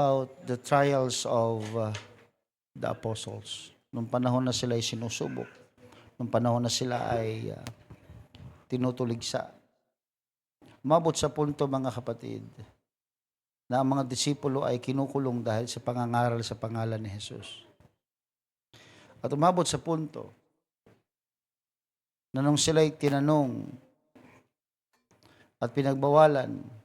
about the trials of the apostles. Nung panahon na sila ay sinusubok, nung panahon na sila ay tinutuligsa. Umabot sa punto, mga kapatid, na ang mga disipulo ay kinukulong dahil sa pangangaral sa pangalan ni Jesus. At umabot sa punto na nung sila'y tinanong at pinagbawalan,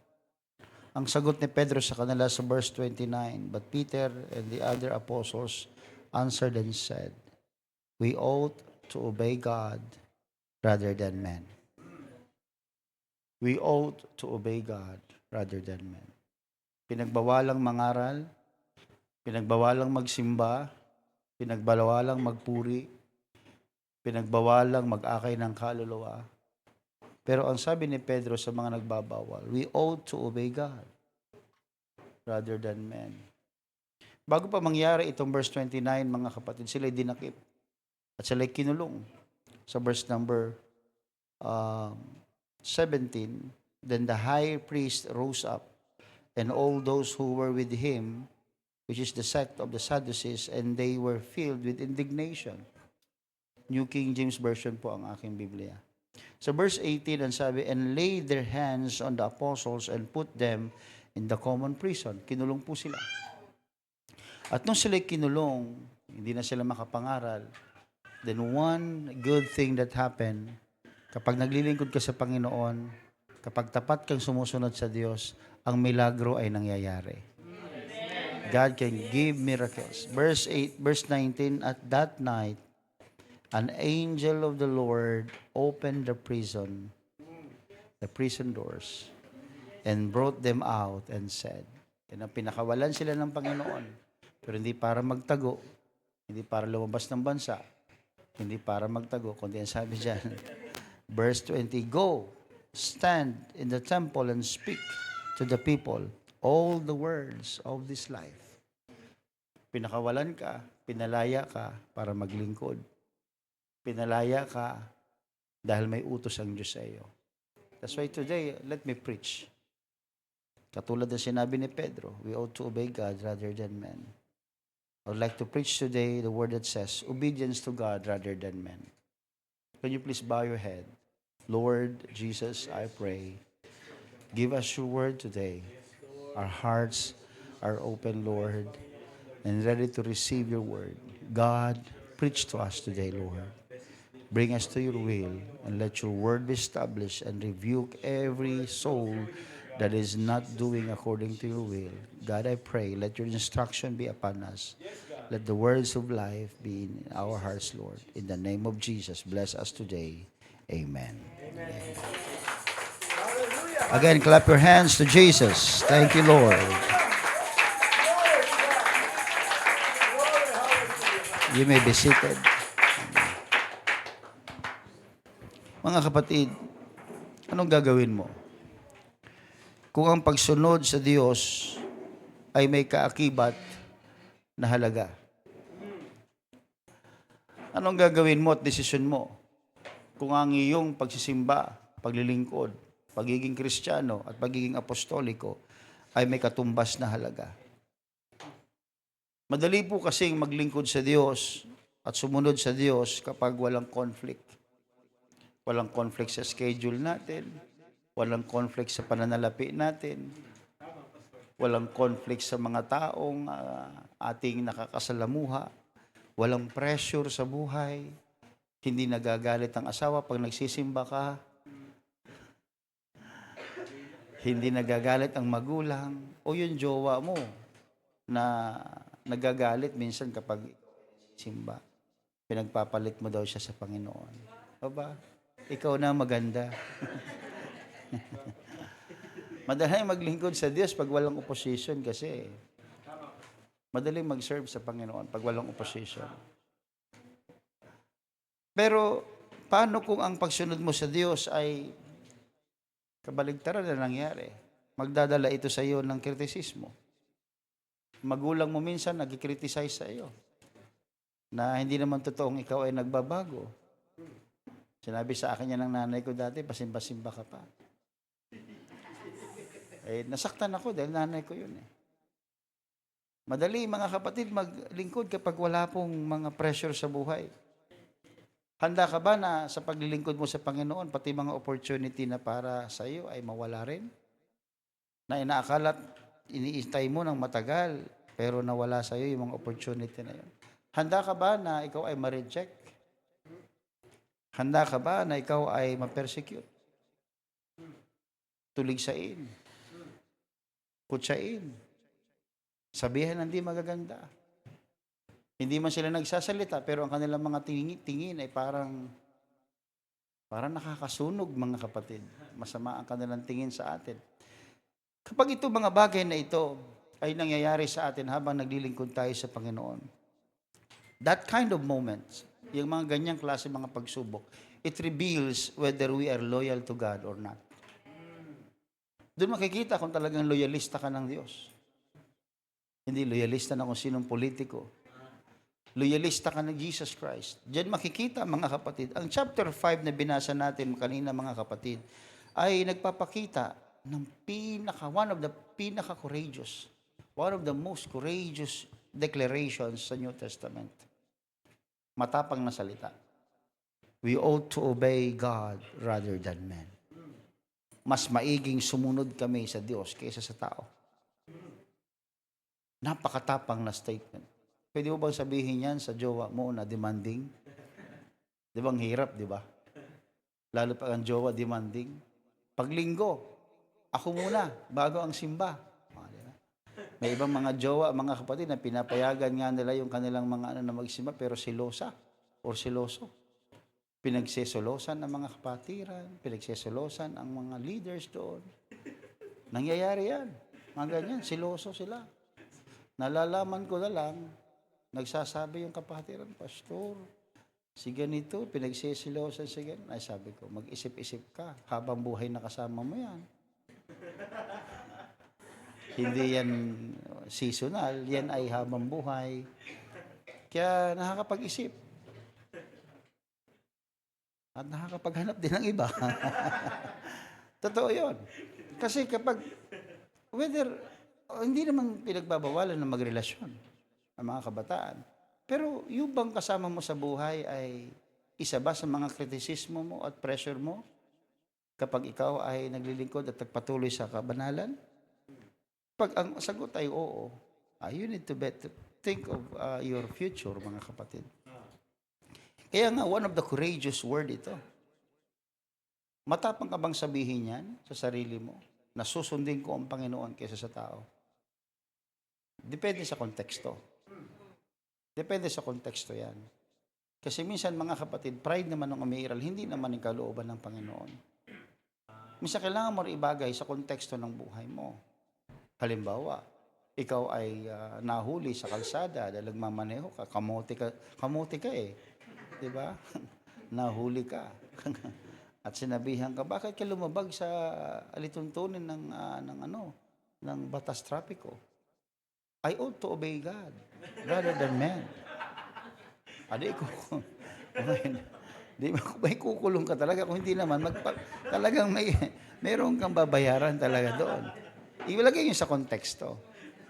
ang sagot ni Pedro sa kanila sa verse 29, "But Peter and the other apostles answered and said, We ought to obey God rather than men." We ought to obey God rather than men. Pinagbawalang mangaral, pinagbawalang magsimba, pinagbawalang magpuri, pinagbawalang mag-akay ng kaluluwa. Pero ang sabi ni Pedro sa mga nagbabawal, we ought to obey God rather than men. Bago pa mangyari itong verse 29, mga kapatid, sila'y dinakip at sila'y kinulong. Sa verse number 17, then the high priest rose up, and all those who were with him, which is the sect of the Sadducees, and they were filled with indignation. New King James Version po ang aking Biblia. Sa verse 18, ang sabi, and laid their hands on the apostles and put them in the common prison. Kinulong po sila. At nung sila'y kinulong, hindi na sila makapangaral, then one good thing that happened, kapag naglilingkod ka sa Panginoon, kapag tapat kang sumusunod sa Diyos, ang milagro ay nangyayari. God can give miracles. Verse 19, at that night, an angel of the Lord opened the prison doors, and brought them out and said, pinakawalan sila ng Panginoon, pero hindi para magtago, hindi para lumabas ng bansa, hindi para magtago, kundi ang sabi dyan, verse 20, go, stand in the temple and speak to the people all the words of this life. Pinakawalan ka, pinalaya ka para maglingkod. Pinalaya ka dahil may utos ang Diyos sa iyo. That's why today, let me preach. Katulad ng sinabi ni Pedro, we ought to obey God rather than men. I would like to preach today the word that says, obedience to God rather than men. Can you please bow your head? Lord Jesus, I pray, give us your word today. Our hearts are open, Lord, and ready to receive your word. God, preach to us today, Lord. Bring us to your will, and let your word be established, and rebuke every soul that is not doing according to your will. God, I pray, let your instruction be upon us. Let the words of life be in our hearts, Lord. In the name of Jesus, bless us today. Amen. Amen. Again, clap your hands to Jesus. Thank you, Lord. You may be seated. Mga kapatid, anong gagawin mo? Kung ang pagsunod sa Diyos ay may kaakibat na halaga. Anong gagawin mo at desisyon mo? Kung ang iyong pagsisimba, paglilingkod, pagiging Kristiyano at pagiging apostoliko ay may katumbas na halaga. Madali po kasing maglingkod sa Diyos at sumunod sa Diyos kapag walang conflict. Walang conflict sa schedule natin, walang conflict sa pananalapi natin, walang conflict sa mga taong ating nakakasalamuha, walang pressure sa buhay, hindi nagagalit ang asawa pag nagsisimba ka, hindi nagagalit ang magulang, o yung jowa mo na nagagalit minsan kapag simba. Pinagpapalit mo daw siya sa Panginoon. O ba? Ikaw na maganda. Madaling maglingkod sa Diyos pag walang opposition kasi. Madaling mag-serve sa Panginoon pag walang opposition. Pero, paano kung ang pagsunod mo sa Diyos ay kabaligtaran na nangyari? Magdadala ito sa iyo ng kritisismo. Magulang mo minsan nag-criticize sa iyo na hindi naman totoong ikaw ay nagbabago. Sinabi sa akin yan ng nanay ko dati, pasimba-simba ka pa. Nasaktan ako dahil nanay ko yun . Madali, mga kapatid, maglingkod kapag wala pong mga pressure sa buhay. Handa ka ba na sa paglilingkod mo sa Panginoon, pati mga opportunity na para sa iyo ay mawala rin? Na inaakala't iniintay mo ng matagal, pero nawala sa iyo yung mga opportunity na yun. Handa ka ba na ikaw ay ma-reject? Handa ka ba na ikaw ay ma-persecute? Tuligsain, kutsain, sabihan ng di magaganda. Hindi man sila nagsasalita, pero ang kanilang mga tingin ay parang nakakasunog, mga kapatid. Masama ang kanilang tingin sa atin. Kapag ito mga bagay na ito ay nangyayari sa atin habang naglilingkod tayo sa Panginoon, that kind of moments, yung mga ganyang klase mga pagsubok, it reveals whether we are loyal to God or not. Doon makikita kung talagang loyalista ka ng Diyos. Hindi loyalista na kung sinong politiko. Loyalista ka ng Jesus Christ. Diyan makikita, mga kapatid. Ang chapter 5 na binasa natin kanina, mga kapatid, ay nagpapakita ng one of the pinaka-courageous, one of the most courageous declarations sa New Testament. Matapang na salita. We ought to obey God rather than men. Mas maiging sumunod kami sa Diyos kaysa sa tao. Napakatapang na statement. Pwede mo bang sabihin yan sa jowa mo na demanding? Di ba ang hirap, di ba? Lalo pag ang jowa demanding. Paglinggo, ako muna, bago ang simba. May ibang mga jowa, mga kapatid, na pinapayagan nga nila yung kanilang mga na magsimba, pero silosa or siloso. Pinagsesolosan ang mga kapatiran, pinagsesolosan ang mga leaders doon. Nangyayari yan. Mga ganyan, siloso sila. Nalalaman ko na lang, nagsasabi yung kapatiran, Pastor, si ganito, pinagsesilosan si ganito. Ay, sabi ko, mag-isip-isip ka, habang buhay na kasama mo yan. Hindi yan seasonal, yan ay habang buhay. Kaya nakakapag-isip. At nakakapaghanap din ng iba. Totoo yun. Kasi kapag, hindi naman pinagbabawalan ng magrelasyon ang mga kabataan. Pero yung bang kasama mo sa buhay ay isa ba sa mga kritisismo mo at pressure mo kapag ikaw ay naglilingkod at nagpatuloy sa kabanalan? Pag ang sagot ay oo, you need to think of your future, mga kapatid. Kaya nga, one of the courageous word ito. Matapang ka bang sabihin yan sa sarili mo na susundin ko ang Panginoon kaysa sa tao? Depende sa konteksto. Depende sa konteksto yan. Kasi minsan, mga kapatid, pride naman ng umiiral, hindi naman yung kalooban ng Panginoon. Minsan kailangan mo ibagay sa konteksto ng buhay mo. Halimbawa, ikaw ay nahuli sa kalsada dahil nagmamaneho ka, kamote ka eh. Diba? Nahuli ka. At sinabihan ka, bakit ka lumabag sa alituntunin ng batas trapiko? I ought to obey God rather than men. Adi ko, di ba may kukulong ka talaga kung hindi naman talagang mayroon kang babayaran talaga doon. Ilagay yun sa konteksto.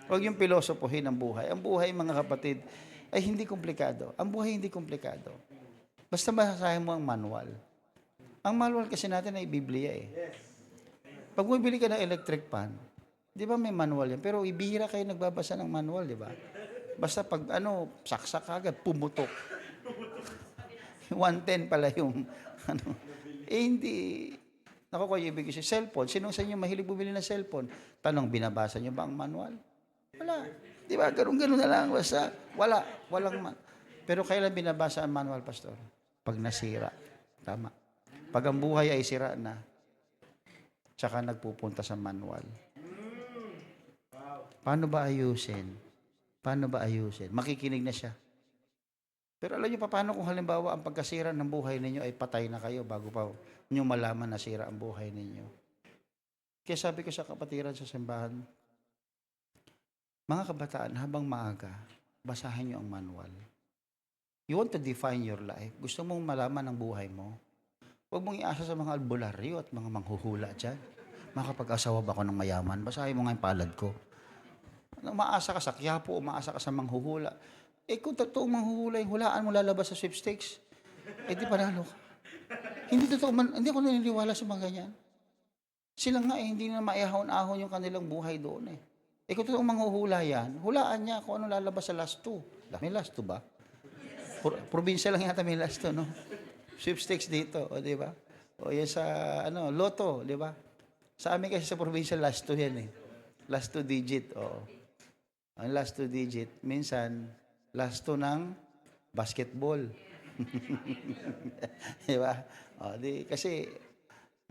Huwag yung pilosopohin ng buhay. Ang buhay, mga kapatid, ay hindi komplikado. Ang buhay hindi komplikado. Basta basahin mo ang manual. Ang manual kasi natin ay Biblia eh. Pag bumibili ka ng electric pan, di ba may manual yan? Pero ibihira kayo nagbabasa ng manual, di ba? Basta pag saksak agad, pumutok. 110 pala yung, hindi. Naku, kayo ibig kasi cellphone. Sino sa inyo mahilig bumili ng cellphone? Tanong, binabasa nyo ba ang manual? Wala. Di ba? Ganun na lang. Basta, walang Pero kailan binabasa ang manual, Pastor? Pag nasira. Tama. Pag ang buhay ay sira na, tsaka nagpupunta sa manual. Paano ba ayusin? Makikinig na siya. Pero alam niyo pa paano kung halimbawa ang pagkasira ng buhay ninyo ay patay na kayo bago pa niyo malaman na sira ang buhay ninyo. Kaya sabi ko sa kapatiran sa simbahan, mga kabataan, habang maaga, basahin niyo ang manual. You want to define your life. Gusto mong malaman ang buhay mo. Huwag mong iasa sa mga albularyo at mga manghuhula dyan. Makapag-asawa ba ako ng mayaman? Basahin mo nga yung palad ko. Umaasa ka sa Quiapo, umaasa ka sa manghuhula. Kung totoong manghuhula, yung hulaan mo lalabas sa sweepstakes, di panalo ka. Hindi totoo man, hindi ako naniniwala sa mga ganyan. Sila nga hindi na maiahon-ahon yung kanilang buhay doon eh. Kung totoong manghuhula yan, hulaan niya kung ano lalabas sa last two. May last two ba? Probinsya lang yata may last two, no? Sweepstakes dito, di ba? O yan sa, loto, di ba? Sa amin kasi sa probinsya, last two yan eh. Last two digit, oo. Ang last two digit, minsan, last two ng basketball. Di ba? Kasi,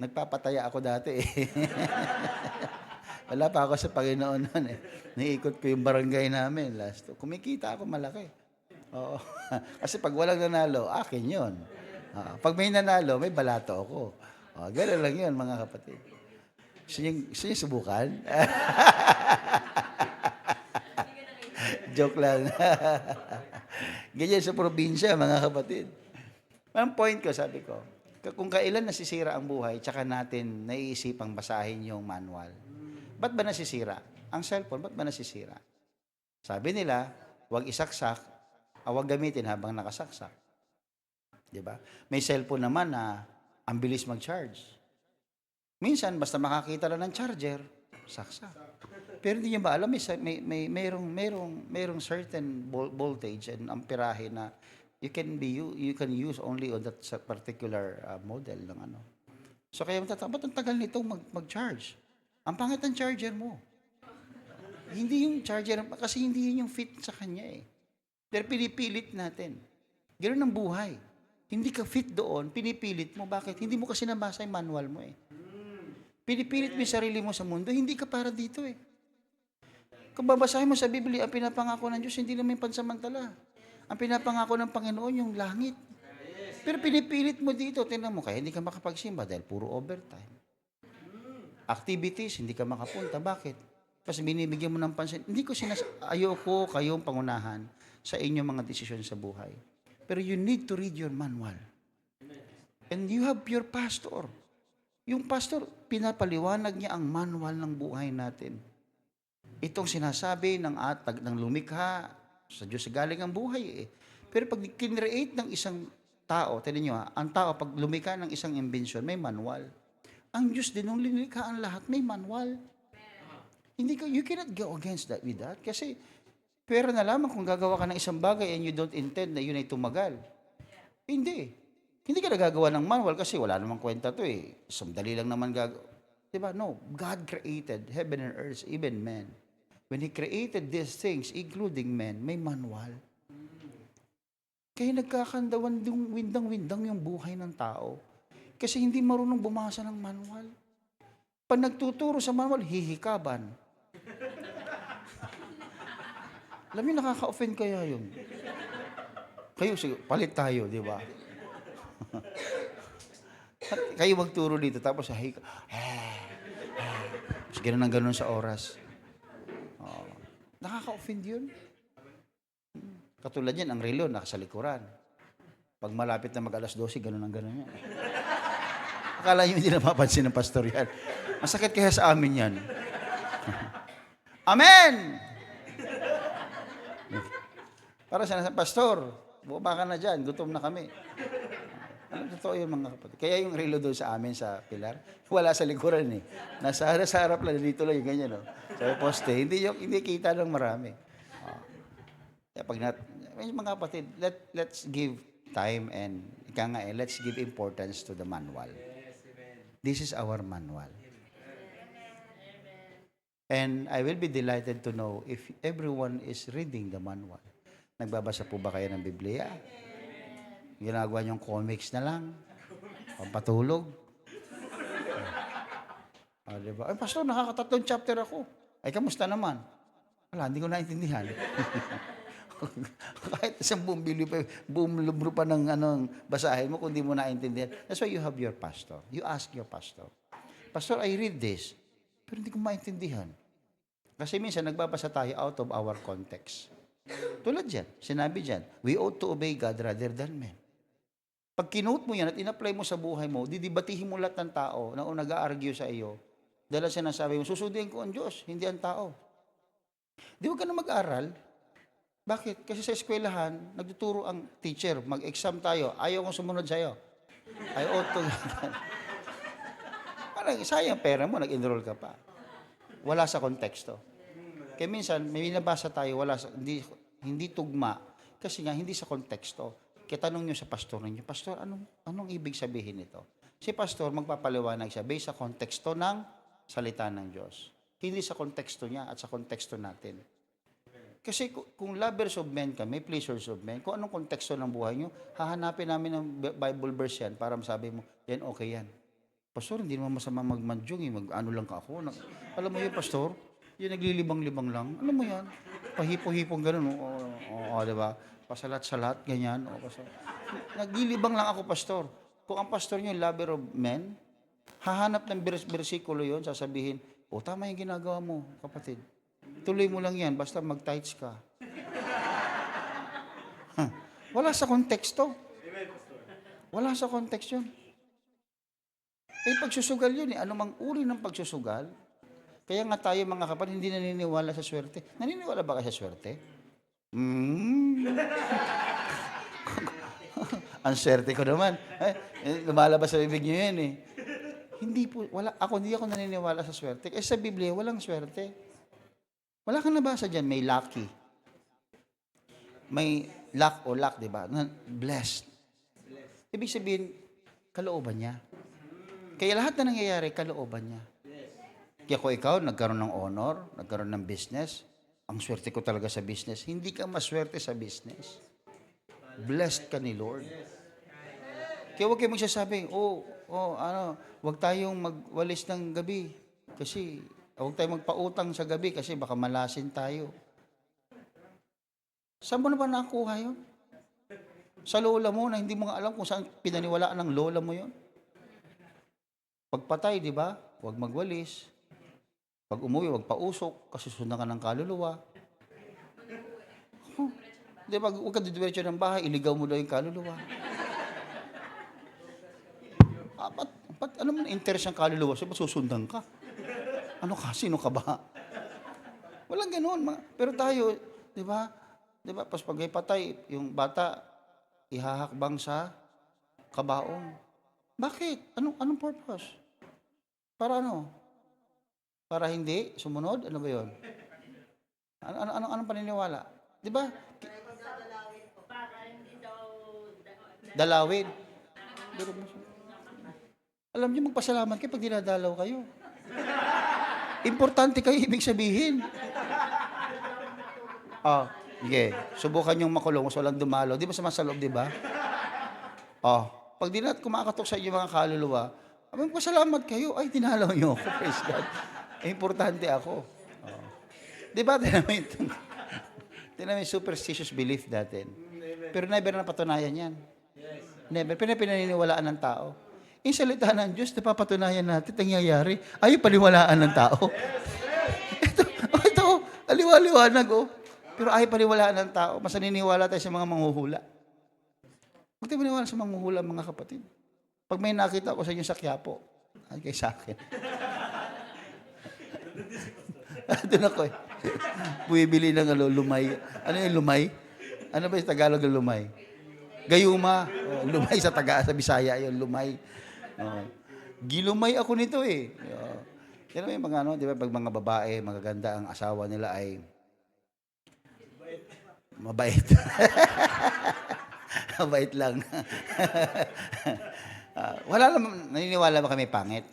nagpapataya ako dati eh. Wala pa ako sa Panginoon noon eh. Niikot ko yung barangay namin, last two. Kumikita ako malaki. Oo. Kasi pag walang nanalo, akin yun. Pag may nanalo, may balato ako. Gano'n lang yun, mga kapatid. Gusto niyo subukan? Joke lang. Ganyan sa probinsya, mga kapatid. Ang point ko, sabi ko, kung kailan nasisira ang buhay, tsaka natin naiisipang basahin yung manual. Ba't ba nasisira? Ang cellphone, ba't ba nasisira? Sabi nila, huwag isaksak, huwag gamitin habang nakasaksak. Diba? May cellphone naman na ang bilis mag-charge. Minsan, basta makakita lang ng charger, saksak. Pero hindi niyo ba alam, mayroong certain voltage and amperahe na you can use only on that particular model ng ano. So kaya ba't ang tagal nitong mag-charge? Ang pangit ng charger mo. Hindi yung charger, kasi hindi yun yung fit sa kanya eh. Pero pinipilit natin. Ganoon ang buhay. Hindi ka fit doon, pinipilit mo. Bakit? Hindi mo kasi nabasa yung manual mo eh. Pinipilit mo yung sarili mo sa mundo, hindi ka para dito eh. Kung babasahin mo sa Biblia, ang pinapangako ng Diyos, hindi naman pansamantala. Ang pinapangako ng Panginoon, yung langit. Pero pinipilit mo dito, tingnan mo, kaya hindi ka makapagsimba dahil puro overtime. Activities, hindi ka makapunta. Bakit? Kasi binibigyan mo ng pansin. Hindi ko ayoko kayong pangunahan sa inyong mga desisyon sa buhay. Pero you need to read your manual. And you have your pastor. Yung pastor, pinapaliwanag niya ang manual ng buhay natin. Itong sinasabi ng lumikha, sa Diyos galing ang buhay eh. Pero pag kinreate ng isang tao, tignan nyo ang tao pag lumikha ng isang invention, may manual. Ang Diyos din nung linikha ang lahat, may manual. You cannot go against that with that. Kasi, pera na lamang kung gagawa ka ng isang bagay and you don't intend na yun ay tumagal. Hindi. Hindi ka nagagawa ng manual kasi wala namang kwenta to eh. Sandali lang naman gagawa. Diba? No. God created heaven and earth, even men. When He created these things, including men, may manual. Kaya nagkakandawan yung windang-windang yung buhay ng tao. Kasi hindi marunong bumasa ng manual. Pag nagtuturo sa manual, hihikaban. Alam niyo, nakaka-offend kaya yun. Kayo, palit tayo, di ba? Kayo magturo dito, tapos gano'n ang gano'n sa oras. Nakaka-offend yun. Katulad yan, ang relo, nasa likuran. Pag malapit na mag-alas 12, gano'n ang gano'n yan. Akala nyo hindi napapansin ng pastor yan. Masakit kaya sa amin yan. Amen! Para sa pastor, bumaba ka na dyan, gutom na kami. Totoo yun mga kapatid. Kaya yung relo doon sa amin sa pilar, wala sa likuran eh. Nasa harap lang, dito lang yung ganyan. No? Sa poste, hindi kita ng marami. Kaya mga kapatid, let's give time and let's give importance to the manual. This is our manual. And I will be delighted to know if everyone is reading the manual. Nagbabasa po ba kayo ng Biblia? Ginagawa niyong comics na lang? Pampatulog? Diba? Ay, pastor, nakakatatlong chapter ako. Ay, kamusta naman? Wala, hindi ko naintindihan. Kahit isang buong libro pa ng basahin mo, kung di mo naintindihan. That's why you have your pastor. You ask your pastor, Pastor, I read this, pero hindi ko maintindihan. Kasi minsan nagbabasa tayo out of our context. Tulad dyan, sinabi dyan, we ought to obey God rather than men. Pag kinote mo yan at in-apply mo sa buhay mo, didibatihin mo lahat ng tao na nag-a-argue sa iyo, dahil sinasabi mo, susundin ko ang Diyos, hindi ang tao. Di huwag ka na mag-aral. Bakit? Kasi sa eskwelahan, nagtuturo ang teacher, mag-exam tayo, ayaw kong sumunod sa'yo. I ought to. Parang sayang pera mo, nag-enroll ka pa. Wala sa konteksto. Kaya minsan, may binabasa tayo, hindi tugma, kasi nga, hindi sa konteksto. Kaya tanong nyo sa pastor ninyo, Pastor, anong ibig sabihin nito? Si pastor, magpapaliwanag siya based sa konteksto ng salita ng Diyos. Hindi sa konteksto niya at sa konteksto natin. Kasi kung lovers of men kami, pleasures of men, kung anong konteksto ng buhay nyo, hahanapin namin ng Bible verse yan para masabi mo, yan, okay yan. Pastor, hindi naman masama magmandyong, mag-ano lang ka ako. Alam mo yun, Pastor, yung naglilibang-libang lang, alam mo yan, pahipo-hipong ganun, diba? Pasalat-salat, ganyan. Naglilibang lang ako, Pastor. Kung ang pastor nyo, lover of men, hahanap ng bersikulo yon, sasabihin, tama yung ginagawa mo, kapatid. Tuloy mo lang yan, basta mag-tights ka. Wala sa konteksto. Wala sa kontekst yun. Pagsusugal yun eh. Anumang uri ng pagsusugal. Kaya nga tayo mga kapatid, hindi naniniwala sa swerte. Naniniwala ba kayo sa swerte? Ang swerte ko naman. Lumalabas sa bibig nyo yan eh. Hindi ako naniniwala sa swerte. Kasi sa Biblia, walang swerte. Wala kang nabasa dyan, may lucky. May luck, di ba? Blessed. Ibig sabihin, kalooban niya. Kaya lahat na nangyayari, kalooban niya. Kaya kung ikaw, nagkaroon ng honor, nagkaroon ng business, ang swerte ko talaga sa business, hindi ka maswerte sa business. Blessed ka ni Lord. Kaya huwag kayo magsasabi, huwag tayong magwalis ng gabi. Kasi, huwag tayong magpautang sa gabi kasi baka malasin tayo. Saan mo na ba nakuha yun? Sa lola mo na hindi mo nga alam kung saan pinaniwalaan ng lola mo yun? Pagpatay, di ba? Huwag magwalis. Pag umuwi, huwag pausok kasi sundan ka ng kaluluwa. Di ba? Huwag ka didiretso ng bahay, iligaw mo daw yung kaluluwa. Ano man interest ng kaluluwa? So, susundan ka? Ano ka? Sino ka ba? Walang ganoon. Pero tayo, di ba? Di ba? Pas pag patay, yung bata, ihahakbang sa kabaong. Bakit? Anong purpose? Para ano? Para hindi sumunod? Ano ba yun? Anong paniniwala? Di ba? Dalawin. Alam niyo, magpasalamat kayo pag dinadalaw kayo. Importante kayo, ibig sabihin. Sige. Subukan yung makulong, so walang dumalaw. Di ba sa loob, di ba? Pag kumakatok sa inyo mga kaluluwa, magpasalamat kayo. Ay, dinalaw niyo ako. Praise God. Importante ako. Di ba? Tinan mo yung superstitious belief natin. Pero never na patunayan yan. Never. Pinaniniwalaan ng tao. Yung salita ng Diyos, napapatunayan natin, nangyayari. Ay, paniwalaan ng tao. Ito, aliwa-liwanag, Pero ay paniwalaan ng tao. Mas naniniwala tayo sa mga manghuhula. Huwag tayo maniwala sa manghuhula, mga kapatid. Pag may nakita ko sa inyo sa Quiapo, ay kay sa akin. Doon ako Bumibili ng lumay. Ano yung lumay? Ano ba yung Tagalog ng lumay? Gayuma. Lumay sa Bisaya, yung lumay. Gilumay ako nito eh. Yan yung mga di ba, pag mga babae, magaganda ang asawa nila ay mabait. Mabait lang. Wala naman, naniniwala ba kami pangit?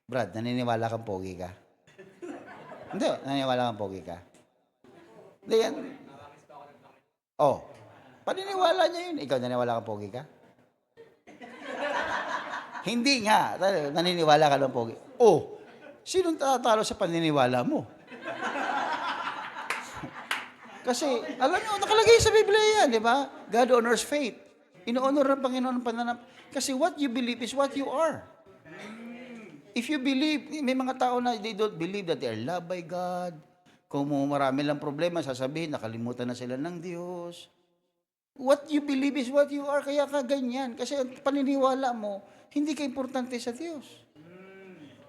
Brad, naniniwala kang pogi ka? Hindi, naniniwala kang pogi ka? Hindi yan. Paniniwala niya yun. Ikaw, naniniwala kang pogi ka? Hindi nga. Naniniwala ka ng pogi. Sinong tatalo sa paniniwala mo? Kasi, alam nyo, nakalagay sa Biblia yan, di ba? God honors faith. Ino-honor ng Panginoon ang pananap. Kasi what you believe is what you are. If you believe, may mga tao na they don't believe that they are loved by God. Kung marami lang problema, sasabihin, nakalimutan na sila ng Diyos. What you believe is what you are, kaya ka ganyan. Kasi ang paniniwala mo, hindi ka importante sa Diyos.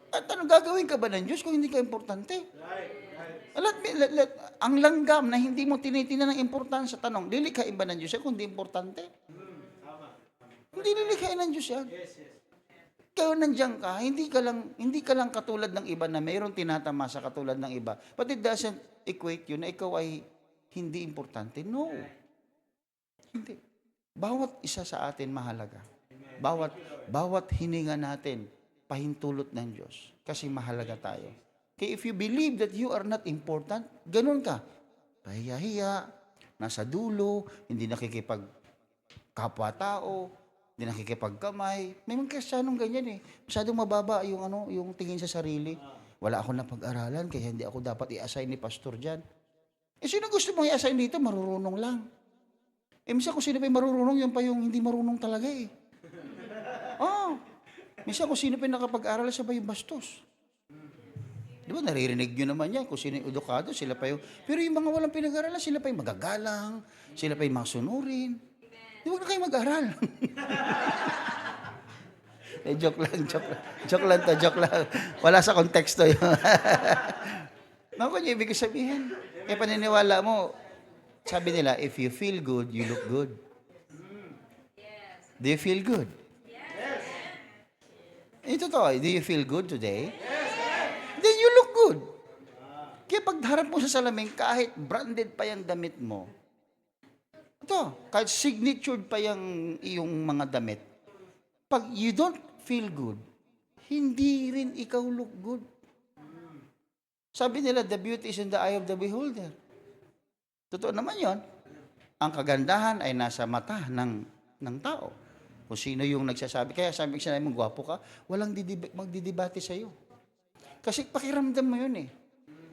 At ano gagawin ka ba ng Diyos kung hindi ka importante? Ang langgam na hindi mo tinitingnan ng importansya, tanong, lilikhain ba ng Diyos yan kung di importante? Hindi lilikhain ng Diyos yan. Kaya nandiyan ka, hindi ka lang katulad ng iba na mayroong tinatamasa katulad ng iba. But it doesn't equate you na ikaw ay hindi importante. No. Hindi. Bawat isa sa atin mahalaga. Bawat hininga natin, pahintulot ng Diyos. Kasi mahalaga tayo. Kaya if you believe that you are not important, ganun ka. Pahiya-hiya, nasa dulo, hindi nakikipag kapwa-tao, hindi nakikipagkamay. May mga Kristiyanong ganyan eh. Masyadong mababa yung tingin sa sarili. Wala ako napag-aralan, kaya hindi ako dapat i-assign ni pastor dyan. Sino gusto mong i-assign dito? Marurunong lang. Minsan kung sino pa yung marurunong, yun pa yung hindi marunong talaga eh. Minsan kung sino pa yung nakapag-aral, siya pa yung bastos. Di ba, naririnig nyo naman yan. Kung sino yung edukado, sila pa yung... Pero yung mga walang pinag-aralan, sila pa yung magagalang, sila pa yung masunurin. Di ba na kayo mag-aral? Joke lang. Wala sa konteksto yun. Naku niyo, ibig sabihin. Paniniwala mo, sabi nila, if you feel good, you look good. Do you feel good? Ito to, do you feel good today? Then you look good. Kaya pag harap mo sa salamin, kahit branded pa yung damit mo, kahit signatured pa yung iyong mga damit, pag you don't feel good, hindi rin ikaw look good. Sabi nila, the beauty is in the eye of the beholder. Totoo naman yon. Ang kagandahan ay nasa mata ng tao. Kung sino yung nagsasabi. Kaya sabi ko mo, gwapo ka, walang magdidibate sa'yo. Kasi pakiramdam mo yun eh.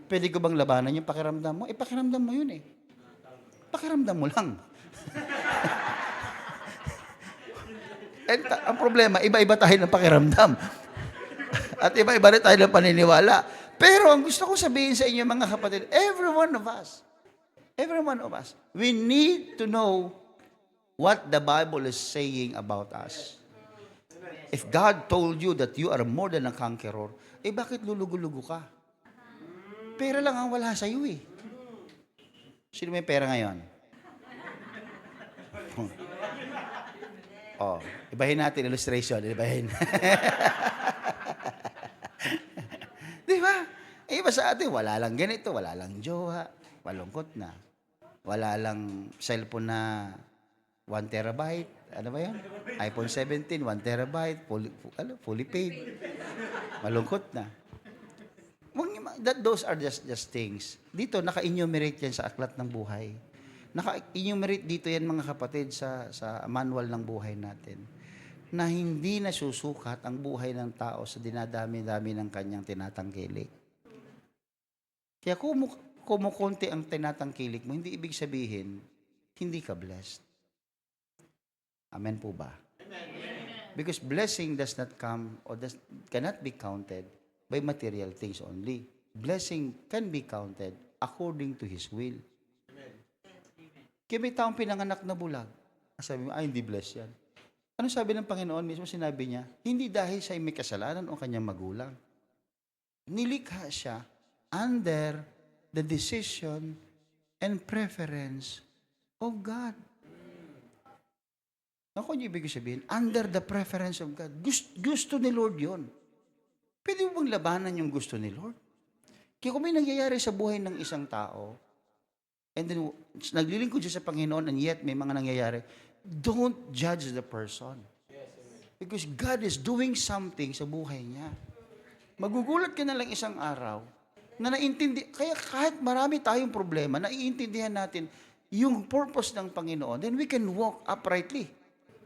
Pwede ko bang labanan yung pakiramdam mo? Pakiramdam mo yun eh. Pakiramdam mo lang. Ang problema, iba-iba tayo ng pakiramdam. At iba-iba rin tayo ng paniniwala. Pero ang gusto ko sabihin sa inyo mga kapatid, every one of us, we need to know what the Bible is saying about us. If God told you that you are more than a conqueror, bakit lulugo-lugo ka? Pera lang ang wala sa iyo eh. Sino may pera ngayon? Ibahin natin illustration. Ibahin. Di ba? Iba sa atin, wala lang ganito, wala lang jowa, malungkot na. Wala lang cellphone na 1 terabyte. Ano ba yan? iPhone 17, 1 terabyte, fully paid. Malungkot na. Those are just things. Dito, naka-enumerate yan sa aklat ng buhay. Naka-enumerate dito yan mga kapatid sa manual ng buhay natin. Na hindi nasusukat ang buhay ng tao sa dinadami-dami ng kanyang tinatangkilik. Kaya kumukunti ang tinatangkilik mo, hindi ibig sabihin, hindi ka blessed. Amen po ba? Amen. Because blessing does not come or cannot be counted by material things only. Blessing can be counted according to His will. Amen. Kaya may taong pinanganak na bulag. Sabi mo, hindi blessed yan. Ano sabi ng Panginoon mismo? Sinabi niya, hindi dahil siya may kasalanan o kanyang magulang. Nilikha siya under the decision and preference of God. Ako niyo ibig sabihin, under the preference of God. Gusto ni Lord yon. Pwede mo bang labanan yung gusto ni Lord? Kaya kung may nangyayari sa buhay ng isang tao, and then naglilingkod siya sa Panginoon, and yet may mga nangyayari, don't judge the person. Because God is doing something sa buhay niya. Magugulat ka na lang isang araw, na kaya kahit marami tayong problema, naiintindihan natin yung purpose ng Panginoon, then we can walk uprightly.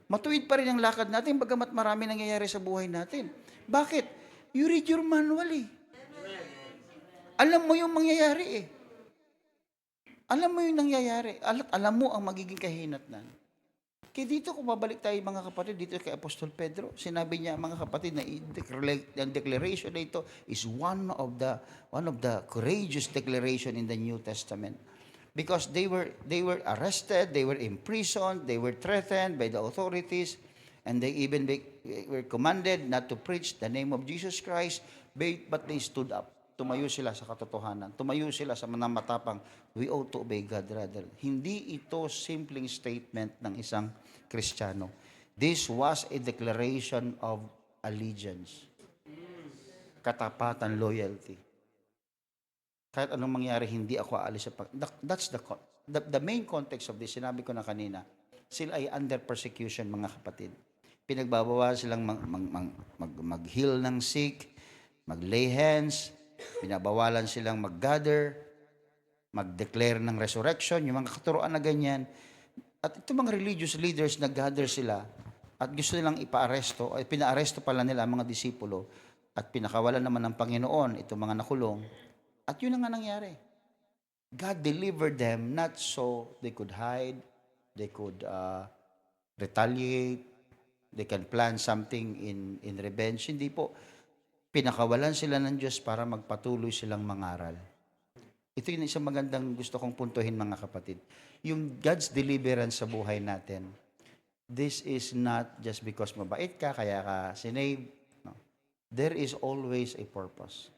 Matuwid pa rin ang lakad natin, bagamat marami nangyayari sa buhay natin. Bakit? You read your manual eh. Alam mo yung mangyayari eh. Alam mo yung nangyayari. Alam mo ang magiging kahinatnan. Kaya dito, kung babalik tayo mga kapatid, dito kay Apostol Pedro, sinabi niya mga kapatid na ang declaration na ito is one of the courageous declaration in the New Testament. Because they were arrested, they were imprisoned, they were threatened by the authorities, and they were commanded not to preach the name of Jesus Christ, but they stood up. tumayo sila sa katotohanan, tumayo sila sa matapang, we ought to obey God rather. Hindi ito simpleng statement ng isang Kristiyano. This was a declaration of allegiance. Katapatan, loyalty. Kahit anong mangyari, hindi ako aalis sa that's the main context of this. Sinabi ko na kanina, sila ay under persecution, mga kapatid. Pinagbabawalan silang mag-heal ng sick, mag-lay hands, pinabawalan silang mag-gather, mag-declare ng resurrection, yung mga katuruan na ganyan. At itong mga religious leaders, nag-gather sila at gusto nilang ipaaresto, ay pinaaresto pala nila ang mga disipulo at pinakawalan naman ng Panginoon itong mga nakulong. At yun ang nga nangyari. God delivered them not so they could hide, they could retaliate, they can plan something in revenge. Hindi po. Pinakawalan sila ng Diyos para magpatuloy silang mangaral. Ito yung isang magandang gusto kong puntuhin, mga kapatid. Yung God's deliverance sa buhay natin, this is not just because mabait ka, kaya ka sinave. No. There is always a purpose.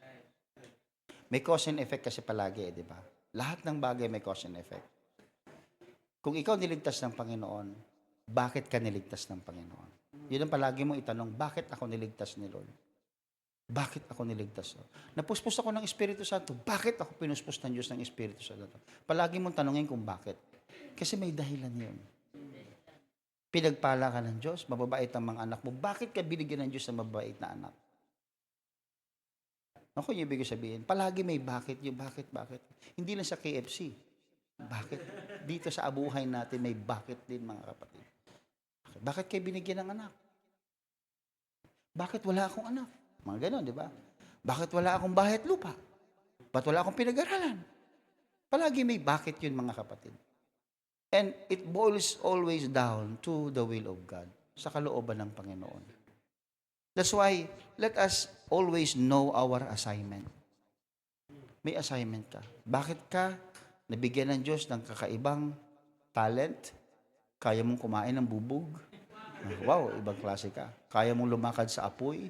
May cause and effect kasi palagi, di ba? Lahat ng bagay may cause and effect. Kung ikaw niligtas ng Panginoon, bakit ka niligtas ng Panginoon? Yun ang palagi mong itanong, bakit ako niligtas ni Lord? Bakit ako niligtas? Napuspos ako ng Espiritu Santo. Bakit ako pinuspos ng Diyos ng Espiritu Santo? Palagi mong tanongin kung bakit. Kasi may dahilan yun. Pinagpala ka ng Diyos, mababait ang mga anak mo. Bakit ka binigyan ng Diyos ng mababait na anak? Ako yung ibig sabihin, palagi may bakit yung bakit. Hindi lang sa KFC. Bakit? Dito sa abuhay natin may bakit din, mga kapatid. Bakit kayo binigyan ng anak? Bakit wala akong anak? Mga ganon, di ba? Bakit wala akong bahay at lupa? Ba't wala akong pinag-aralan? Palagi may bakit yun, mga kapatid. And it boils always down to the will of God, sa kalooban ng Panginoon. That's why, let us always know our assignment. May assignment ka. Bakit ka nabigyan ng Diyos ng kakaibang talent? Kaya mong kumain ng bubog? Wow, ibang klase ka. Kaya mong lumakad sa apoy?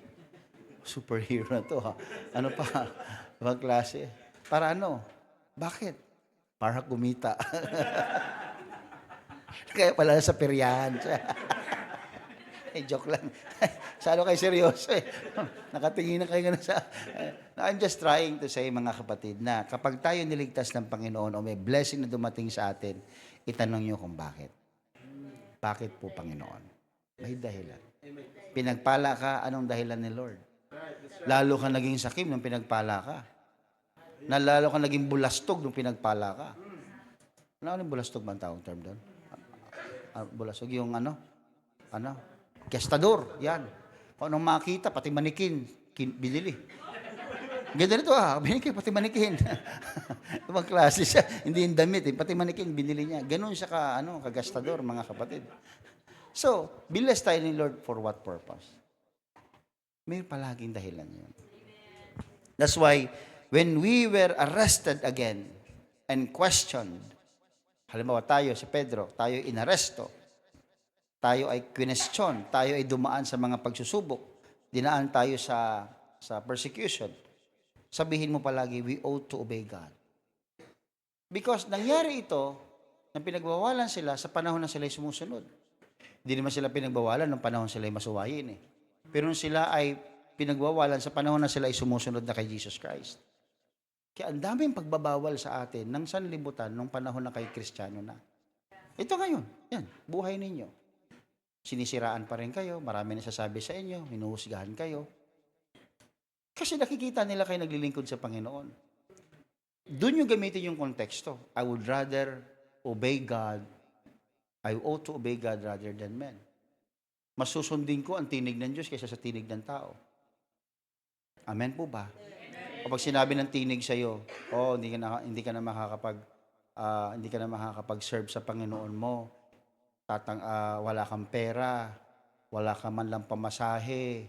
Superhero na to, ha? Ano pa? Ibang klase. Para ano? Bakit? Para kumita. Kaya pala sa peryahan. Joke lang. Salo kayo seryoso eh. Nakatingin na kayo na sa... I'm just trying to say, mga kapatid, na kapag tayo niligtas ng Panginoon o may blessing na dumating sa atin, itanong nyo kung bakit. Bakit po, Panginoon? May dahilan. Pinagpala ka, anong dahilan ni Lord? Lalo ka naging sakim nung pinagpala ka. Lalo ka naging bulastog nung pinagpala ka. Ano yung bulastog ba ang tawag term doon? Bulastog yung ano? Gestador, yan. Kung anong makita, pati manikin, binili. Ganda nito binikin, pati manikin. Ibang klase siya, hindi yung damit, pati manikin, binili niya. Ganun siya kagastador, mga kapatid. So, bilas tayo ni Lord for what purpose? May palaging dahilan yun. That's why, when we were arrested again and questioned, halimbawa tayo, si Pedro, tayo inaresto, tayo ay question, tayo ay dumaan sa mga pagsusubok, dinaan tayo sa persecution, sabihin mo palagi, we ought to obey God. Because nangyari ito, nang pinagbawalan sila sa panahon na sila ay sumusunod. Hindi naman sila pinagbawalan nung panahon sila ay masuwayin eh. Pero nung sila ay pinagbawalan sa panahon na sila ay sumusunod na kay Jesus Christ. Kaya ang daming pagbabawal sa atin ng sanlibutan nung panahon na kay Kristiyano na. Ito ngayon, yan, buhay ninyo. Sinisiraan pa rin kayo, marami nasasabi sa inyo, hinuhusgahan kayo. Kasi nakikita nila kayo naglilingkod sa Panginoon. Doon yung gamitin yung konteksto. I would rather obey God. I ought to obey God rather than men. Mas susundin ko ang tinig ng Diyos kaysa sa tinig ng tao. Amen po ba? O pag sinabi ng tinig sa iyo, hindi ka na makakapag-serve sa Panginoon mo. Wala kang pera, wala ka man lang pamasahe.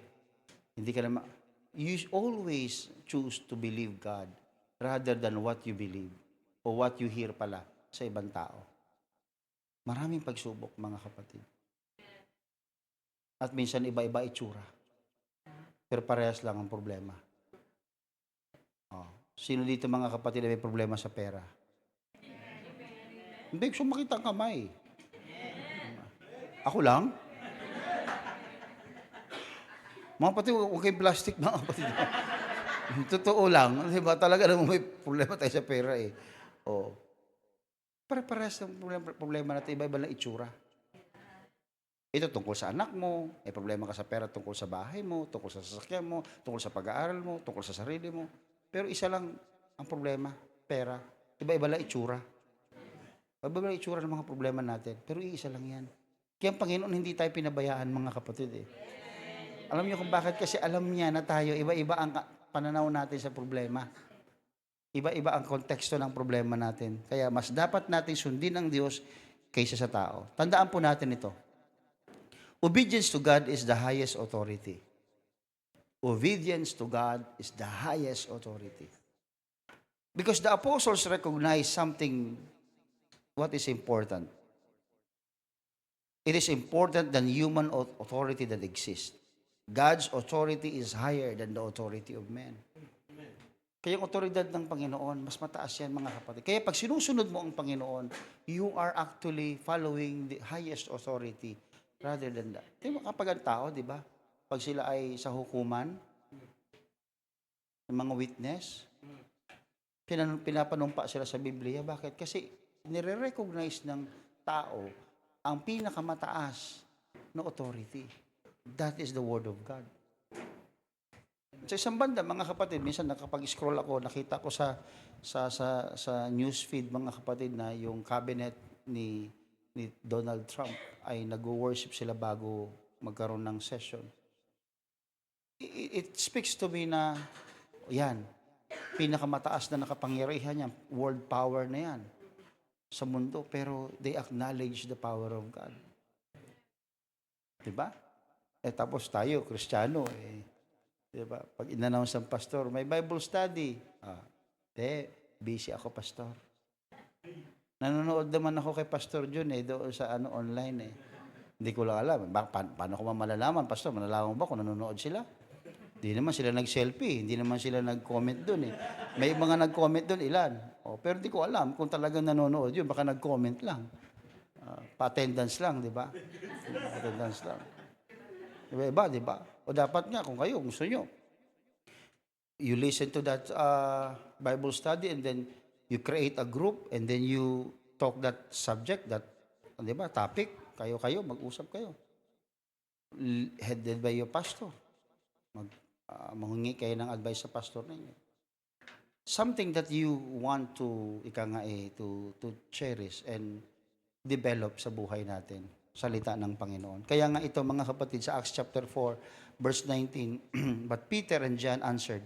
You always choose to believe God rather than what you believe o what you hear pala sa ibang tao. Maraming pagsubok, mga kapatid. At minsan iba-iba itsura. Pero parehas lang ang problema. Oh. Sino dito mga kapatid na may problema sa pera? Hindi, gusto makita ang kamay. Ako lang? Mga kapatid, huwag kayong plastic mga kapatid. Totoo lang, di ba? Talaga naman may problema tayo sa pera eh. Oh. Pare-parehas ng problema natin, iba-iba lang itsura. Ito tungkol sa anak mo, may problema ka sa pera tungkol sa bahay mo, tungkol sa sasakyan mo, tungkol sa pag-aaral mo, tungkol sa sarili mo. Pero isa lang ang problema, pera. Iba-iba lang itsura. Iba-iba lang itsura ng mga problema natin. Pero iisa lang yan. Kaya ang Panginoon hindi tayo pinabayaan mga kapatid eh. Alam niyo kung bakit? Kasi alam niya na tayo, iba-iba ang pananaw natin sa problema. Iba-iba ang konteksto ng problema natin. Kaya mas dapat natin sundin ang Diyos kaysa sa tao. Tandaan po natin ito. Obedience to God is the highest authority. Obedience to God is the highest authority. Because the apostles recognize something, what is important. It is important than human authority that exists. God's authority is higher than the authority of men. Kaya yung otoridad ng Panginoon, mas mataas yan mga kapatid. Kaya pag sinusunod mo ang Panginoon, you are actually following the highest authority rather than that. Di ba kapag ang tao, di ba? Pag sila ay sa hukuman, ng mga witness, pinapanumpa sila sa Biblia. Bakit? Kasi nire-recognize ng tao ang pinakamataas na authority. That is the Word of God. Sa isang banda, mga kapatid, minsan nakapag-scroll ako, nakita ko sa news feed, mga kapatid, na yung cabinet ni Donald Trump ay nag-worship sila bago magkaroon ng session. It speaks to me na, yan, pinakamataas na nakapangyarihan yan, world power na yan sa mundo, pero they acknowledge the power of God. Diba? Tapos tayo, Kristiyano, diba? Pag in-announce ng pastor, may Bible study. Busy ako, pastor. Nanonood naman ako kay Pastor John doon sa online Hindi ko lang alam. Paano ko malalaman, pastor? Malalaman ba kung nanonood sila? Hindi naman sila nag-selfie. Hindi naman sila nag-comment doon May mga nag-comment doon, ilan. Pero hindi ko alam kung talagang nanonood yun. Baka nag-comment lang. Pa-attendance lang, di ba? Attendance lang. Iba, di ba? O dapat nga, kung kayo, gusto nyo, you listen to that Bible study and then you create a group and then you talk that subject, that, di ba, topic, kayo, mag-usap kayo. Headed by your pastor. Manghingi kayo ng advice sa pastor ninyo. Something that you want to, to cherish and develop sa buhay natin. Salita ng Panginoon. Kaya nga ito mga kapatid sa Acts chapter 4 verse 19, but Peter and John answered,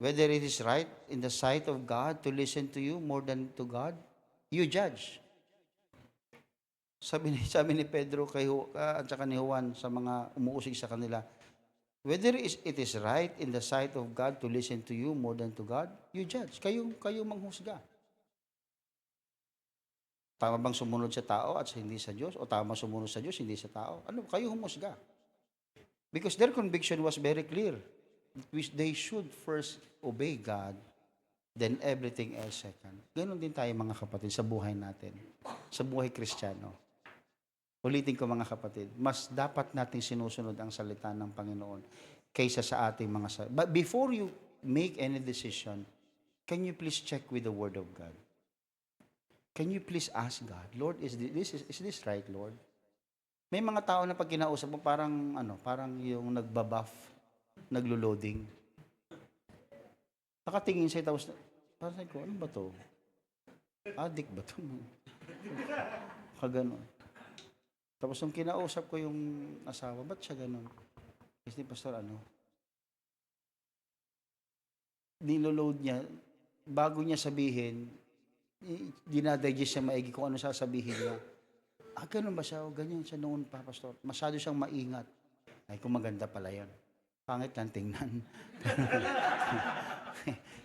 whether it is right in the sight of God to listen to you more than to God, you judge. Sabi ni Pedro at saka ni Juan sa mga umuusig sa kanila, whether it is right in the sight of God to listen to you more than to God, you judge. Kayo manghusga. Tama bang sumunod sa tao at hindi sa Diyos? O tama sumunod sa Diyos, hindi sa tao? Kayo humusga. Because their conviction was very clear. They should first obey God, then everything else second. Ganon din tayo mga kapatid sa buhay natin. Sa buhay Kristiyano. Ulitin ko mga kapatid, mas dapat nating sinusunod ang salita ng Panginoon kaysa sa ating mga But before you make any decision, can you please check with the Word of God? Can you please ask God, Lord, is this right, Lord? May mga tao na pag kinausap mo, parang yung nagbabuff, naglo-loading. Nakatingin sa'yo, tapos, parang ko, ano ba to? Addict ba to? Kaganon. Tapos nung kinausap ko yung asawa, ba't siya ganon? Kasi pastor, niloload niya, bago niya sabihin, dinadigest siya maigi kung ano sasabihin niya. Ganun ba siya? O ganyan siya noon pa, pastor. Masyado siyang maingat. Ay, kung maganda pala yan. Pangit lang tingnan.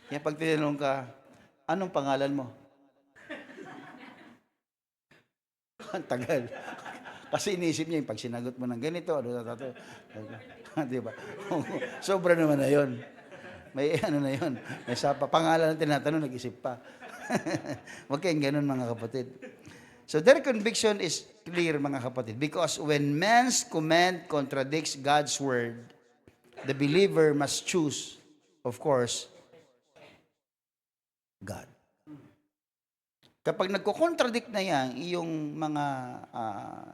Kaya pag tinanong ka, anong pangalan mo? Ang tagal. Kasi iniisip niya, pag sinagot mo ng ganito, Di ba? Sobra naman na yun. May ano na yun. May sapa. Pangalan na tinatanong, nag-isip pa. Huwag kayong ganun, mga kapatid. So their conviction is clear, mga kapatid. Because when man's command contradicts God's word, the believer must choose, of course, God. Kapag nagko-contradict na yan, iyong mga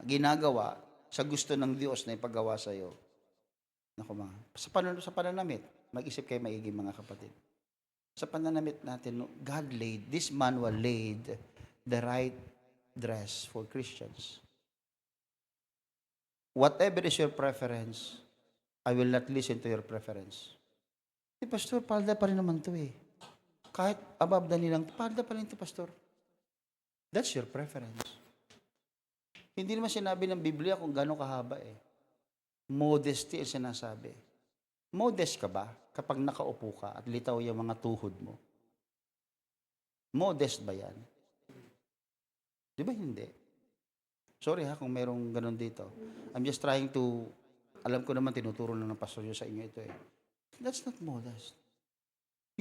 ginagawa sa gusto ng Diyos na ipagawa sa iyo, naku mga, sa pananamit, mag-isip kayo maigi, mga kapatid. Sa pananamit natin, God laid, this manual laid the right dress for Christians. Whatever is your preference, I will not listen to your preference. Pastor, palda pa rin naman to eh. Kahit above the nilang, palda pa rin to, Pastor. That's your preference. Hindi naman sinabi ng Biblia kung gano'ng kahaba eh. Modesty ang sinasabi. Modest ka ba kapag nakaupo ka at litaw yung mga tuhod mo? Modest ba yan? Di ba hindi? Sorry ha kung merong ganun dito. I'm just trying to, alam ko naman tinuturo lang ng pastor sa inyo ito eh. That's not modest.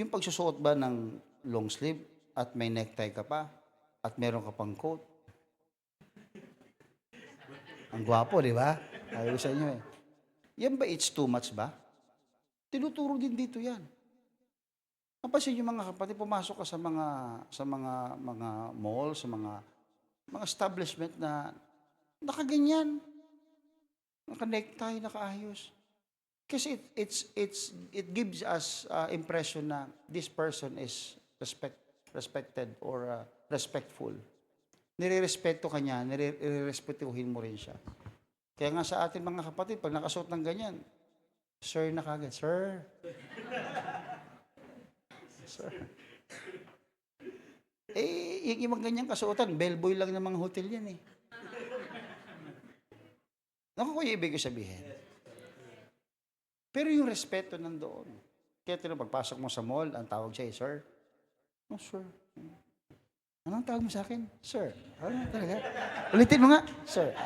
Yung pagsusuot ba ng long sleeve at may necktie ka pa at meron ka pang coat. Ang gwapo, di ba? Ayaw sa inyo eh. Yan ba it's too much ba? Tinuturo din dito yan. Napansin yung mga kapatid, pumasok ka sa mga mall, sa mga establishment na nakaganyan. Naka-necktie, nakaayos. Kasi it gives us impression na this person is respected or respectful. Nire-respeto ka niya, nire-respetuhin mo rin siya. Kaya nga sa atin mga kapatid, pag nakasuot ng ganyan, sir na kagad, sir. Sir. Yung ibang ganyang kasuotan, bellboy lang ng mga hotel yan eh. Naku ko yung ibig sabihin. Pero yung respeto nandoon. Kaya pagpasok mo sa mall, ang tawag siya sir. No, sir. Anong tawag mo sa akin? Sir. Ano talaga? Ulitin mo nga. Sir.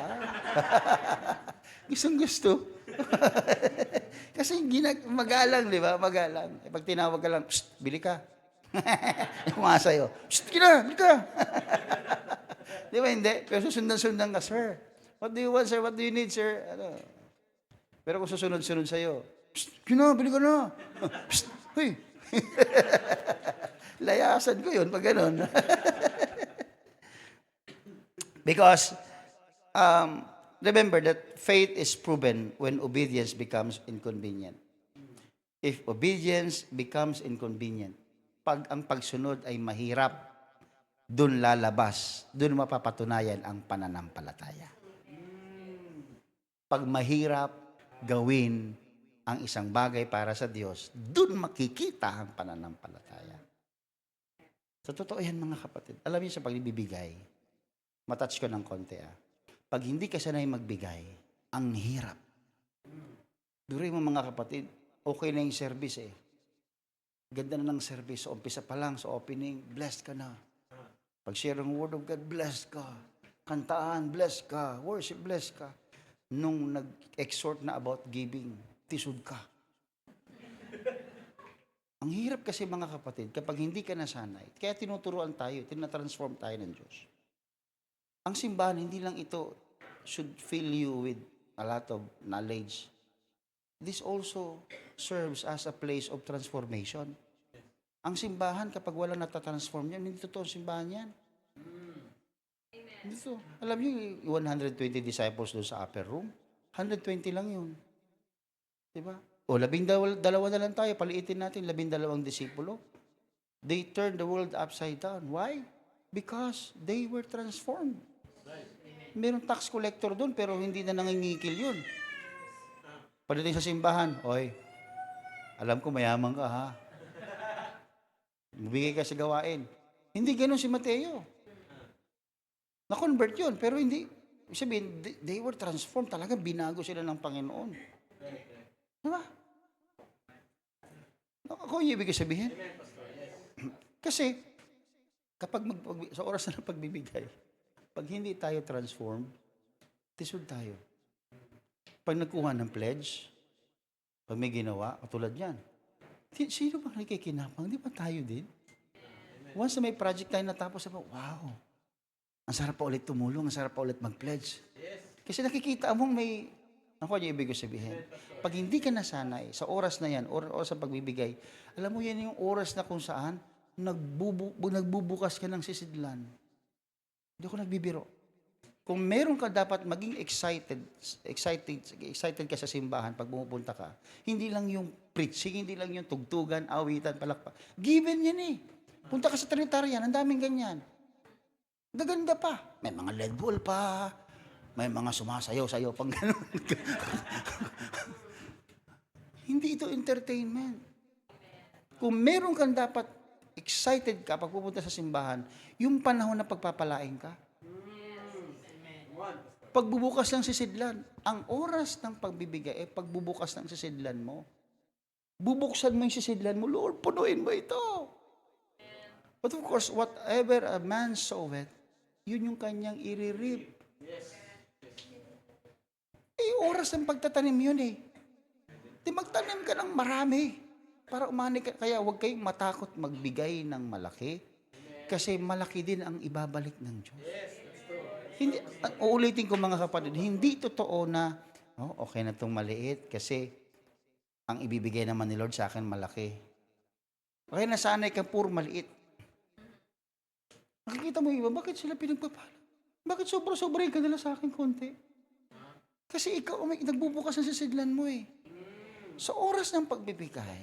Gustong gusto. Kasi magalang, di ba? Magalang. Pag tinawag ka lang, psst, bili ka. Kumasa sa'yo, psst, bili ka. Di ba hindi? Pero susundan-sundan ka, sir. What do you want, sir? What do you need, sir? Ano? Pero kung susunod-sunod sa'yo, psst, bili ka na. Psst, huy. Layasan ko yun pag ganun. Because, remember that faith is proven when obedience becomes inconvenient. If obedience becomes inconvenient, pag ang pagsunod ay mahirap, dun lalabas, dun mapapatunayan ang pananampalataya. Pag mahirap gawin ang isang bagay para sa Diyos, dun makikita ang pananampalataya. Sa totoo yan mga kapatid, alam niyo sa pagbibigay, matouch ko ng konti Pag hindi ka sanay magbigay, ang hirap. During mo mga kapatid, okay na yung service Ganda na ng service. So, umpisa pa lang sa opening, blessed ka na. Pag share ng word of God, blessed ka. Kantaan, blessed ka. Worship, blessed ka. Nung nag-exhort na about giving, tisod ka. Ang hirap kasi mga kapatid, kapag hindi ka nasanay, kaya tinuturuan tayo, tinatransform tayo ng Diyos. Ang simbahan, hindi lang ito should fill you with a lot of knowledge. This also serves as a place of transformation. Ang simbahan, kapag walang natatransform yan, hindi totoo simbahan yan. Dito. Alam niyo, 120 disciples doon sa upper room, 120 lang yun. Diba? O, 12 na lang tayo, paliitin natin, 12 disipulo. They turned the world upside down. Why? Because they were transformed. Meron tax collector doon, pero hindi na nangingikil yun. Pagdating sa simbahan, oy, alam ko mayaman ka ha. Mabigay ka sa gawain. Hindi ganun si Mateo. Na-convert yun, pero hindi. Sabihin, they were transformed. Talaga binago sila ng Panginoon. Diba? Ako yung ibig sabihin. Kasi, kapag sa oras na ng pagbibigay, pag hindi tayo transformed, tisod tayo. Pag nagkuha ng pledge, pag may ginawa, katulad yan, Sino ba nakikinabang? Di ba tayo din? Once na may project tayo natapos, sabi, wow, ang sarap pa ulit tumulong, ang sarap pa ulit mag-pledge. Kasi nakikita mong may, ako yung ibig ko sabihin, pag hindi ka nasanay sa oras na yan, oras sa pagbibigay, alam mo yan yung oras na kung saan, nagbubukas ka ng sisidlan. Hindi ako nagbibiro. Kung meron ka dapat maging excited ka sa simbahan pag pumupunta ka, hindi lang yung preaching, hindi lang yung tugtugan, awitan, palakpak. Given yan eh. Punta ka sa Trinitarian, ang daming ganyan. Gaganda pa. May mga LED wall pa. May mga sumasayaw-sayaw pang gano'n. Hindi ito entertainment. Kung meron kang dapat excited ka pag pupunta sa simbahan, yung panahon na pagpapalain ka, pagbubukas ng sisidlan. Ang oras ng pagbibigay ay pagbubukas ng sisidlan mo. Bubuksan mo yung sisidlan mo, Lord, punuin mo ito. But of course, whatever a man soweth, yun yung kanyang iririp. Oras ng pagtatanim yun eh. Di magtanim ka ng marami para umani ka. Kaya huwag kayong matakot magbigay ng malaki kasi malaki din ang ibabalik ng Diyos. Hindi, uulitin ko mga kapatid, hindi totoo na, okay na itong maliit kasi ang ibibigay naman ni Lord sa akin malaki. Okay, nasanay ka puro maliit. Nakikita mo iba, bakit sila pinagpapala? Bakit sobra-sobra ka nila sa akin konti? Kasi ikaw, nagbubukas ng sisidlan mo eh. Sa oras ng pagbibigay,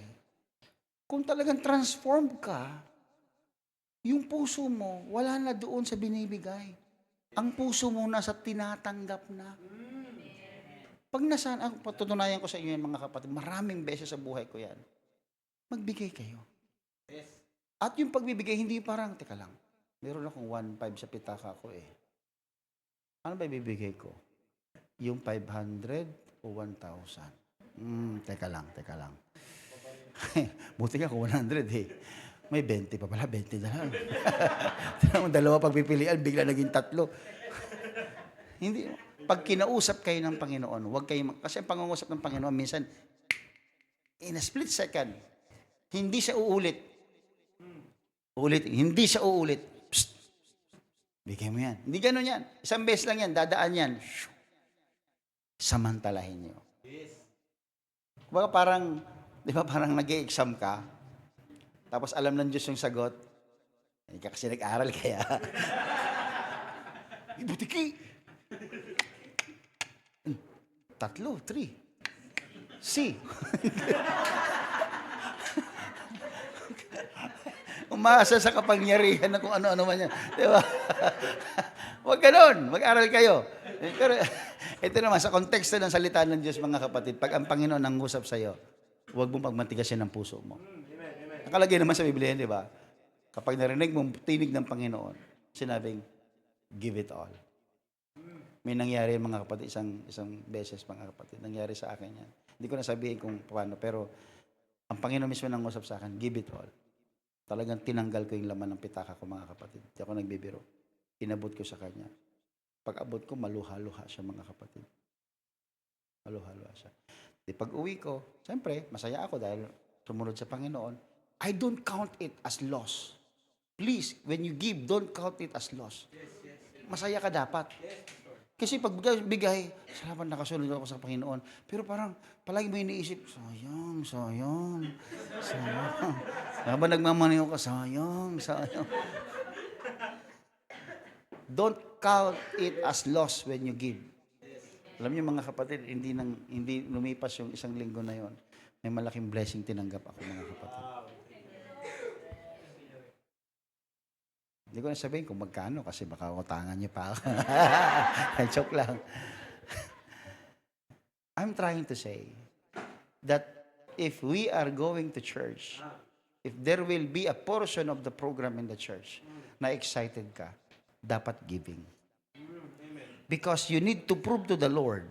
kung talagang transformed ka, yung puso mo, wala na doon sa binibigay. Ang puso mo nasa tinatanggap na. Pag patutunayan ko sa inyo yan mga kapatid, maraming beses sa buhay ko yan, magbigay kayo. At yung pagbibigay, hindi parang, teka lang, meron akong 1.5 sa pitaka ko eh. Ano ba ibibigay ko? Yung 500 o 1,000? Teka lang. Buti nga kung 100 eh. May 20 pa pala, 20 na lang. Dalawa pagpipilian, bigla naging 3. Hindi. Pag kinausap kayo ng Panginoon, huwag kayo, kasi ang pangungusap ng Panginoon, minsan, in a split second, hindi siya uulit. Hindi siya uulit. Psst! Bigay mo yan. Hindi ganun yan. Isang beses lang yan, dadaan yan. Samantalahin nyo. Baka parang, di ba parang nag-e-exam ka, tapos alam ng Diyos yung sagot, hindi ka kasi nag-aral kaya. Ibutiki! 3, 3. C. Umasa sa kapangyarihan na kung ano-ano man yan. Di ba? Huwag ganun. Mag-aral kayo. Pero ito naman, sa konteksto ng salita ng Diyos, mga kapatid, pag ang Panginoon ang usap sa'yo, huwag mong pagmatigasin ang puso mo. Nakalagay naman sa Biblia, di ba? Kapag narinig mong tinig ng Panginoon, sinabing, give it all. May nangyari mga kapatid, isang beses mga kapatid, nangyari sa akin yan. Hindi ko na sabihin kung paano, pero ang Panginoon mismo nang usap sa akin, give it all. Talagang tinanggal ko yung laman ng pitaka ko mga kapatid. Hindi ako nagbibiro. Inabot ko sa Kanya. Pag abot ko, maluha-luha siya mga kapatid. Maluha-luha siya. Di pag uwi ko, siyempre, masaya ako dahil sumunod sa Panginoon. I don't count it as loss. Please, when you give, don't count it as loss. Masaya ka dapat. Kasi pag bigay, salamat nakasunod ako sa Panginoon. Pero parang, palagi mo iniisip, sayang. Habang nagmamaniw ka, sayang. Don't count it as loss when you give. Alam niyo mga kapatid, hindi lumipas yung isang linggo na yon. May malaking blessing tinanggap ako mga kapatid. Hindi ko na sabihin kung magkano kasi baka utangan niyo pa ako. Joke lang. I'm trying to say that if we are going to church, if there will be a portion of the program in the church na excited ka, dapat giving. Because you need to prove to the Lord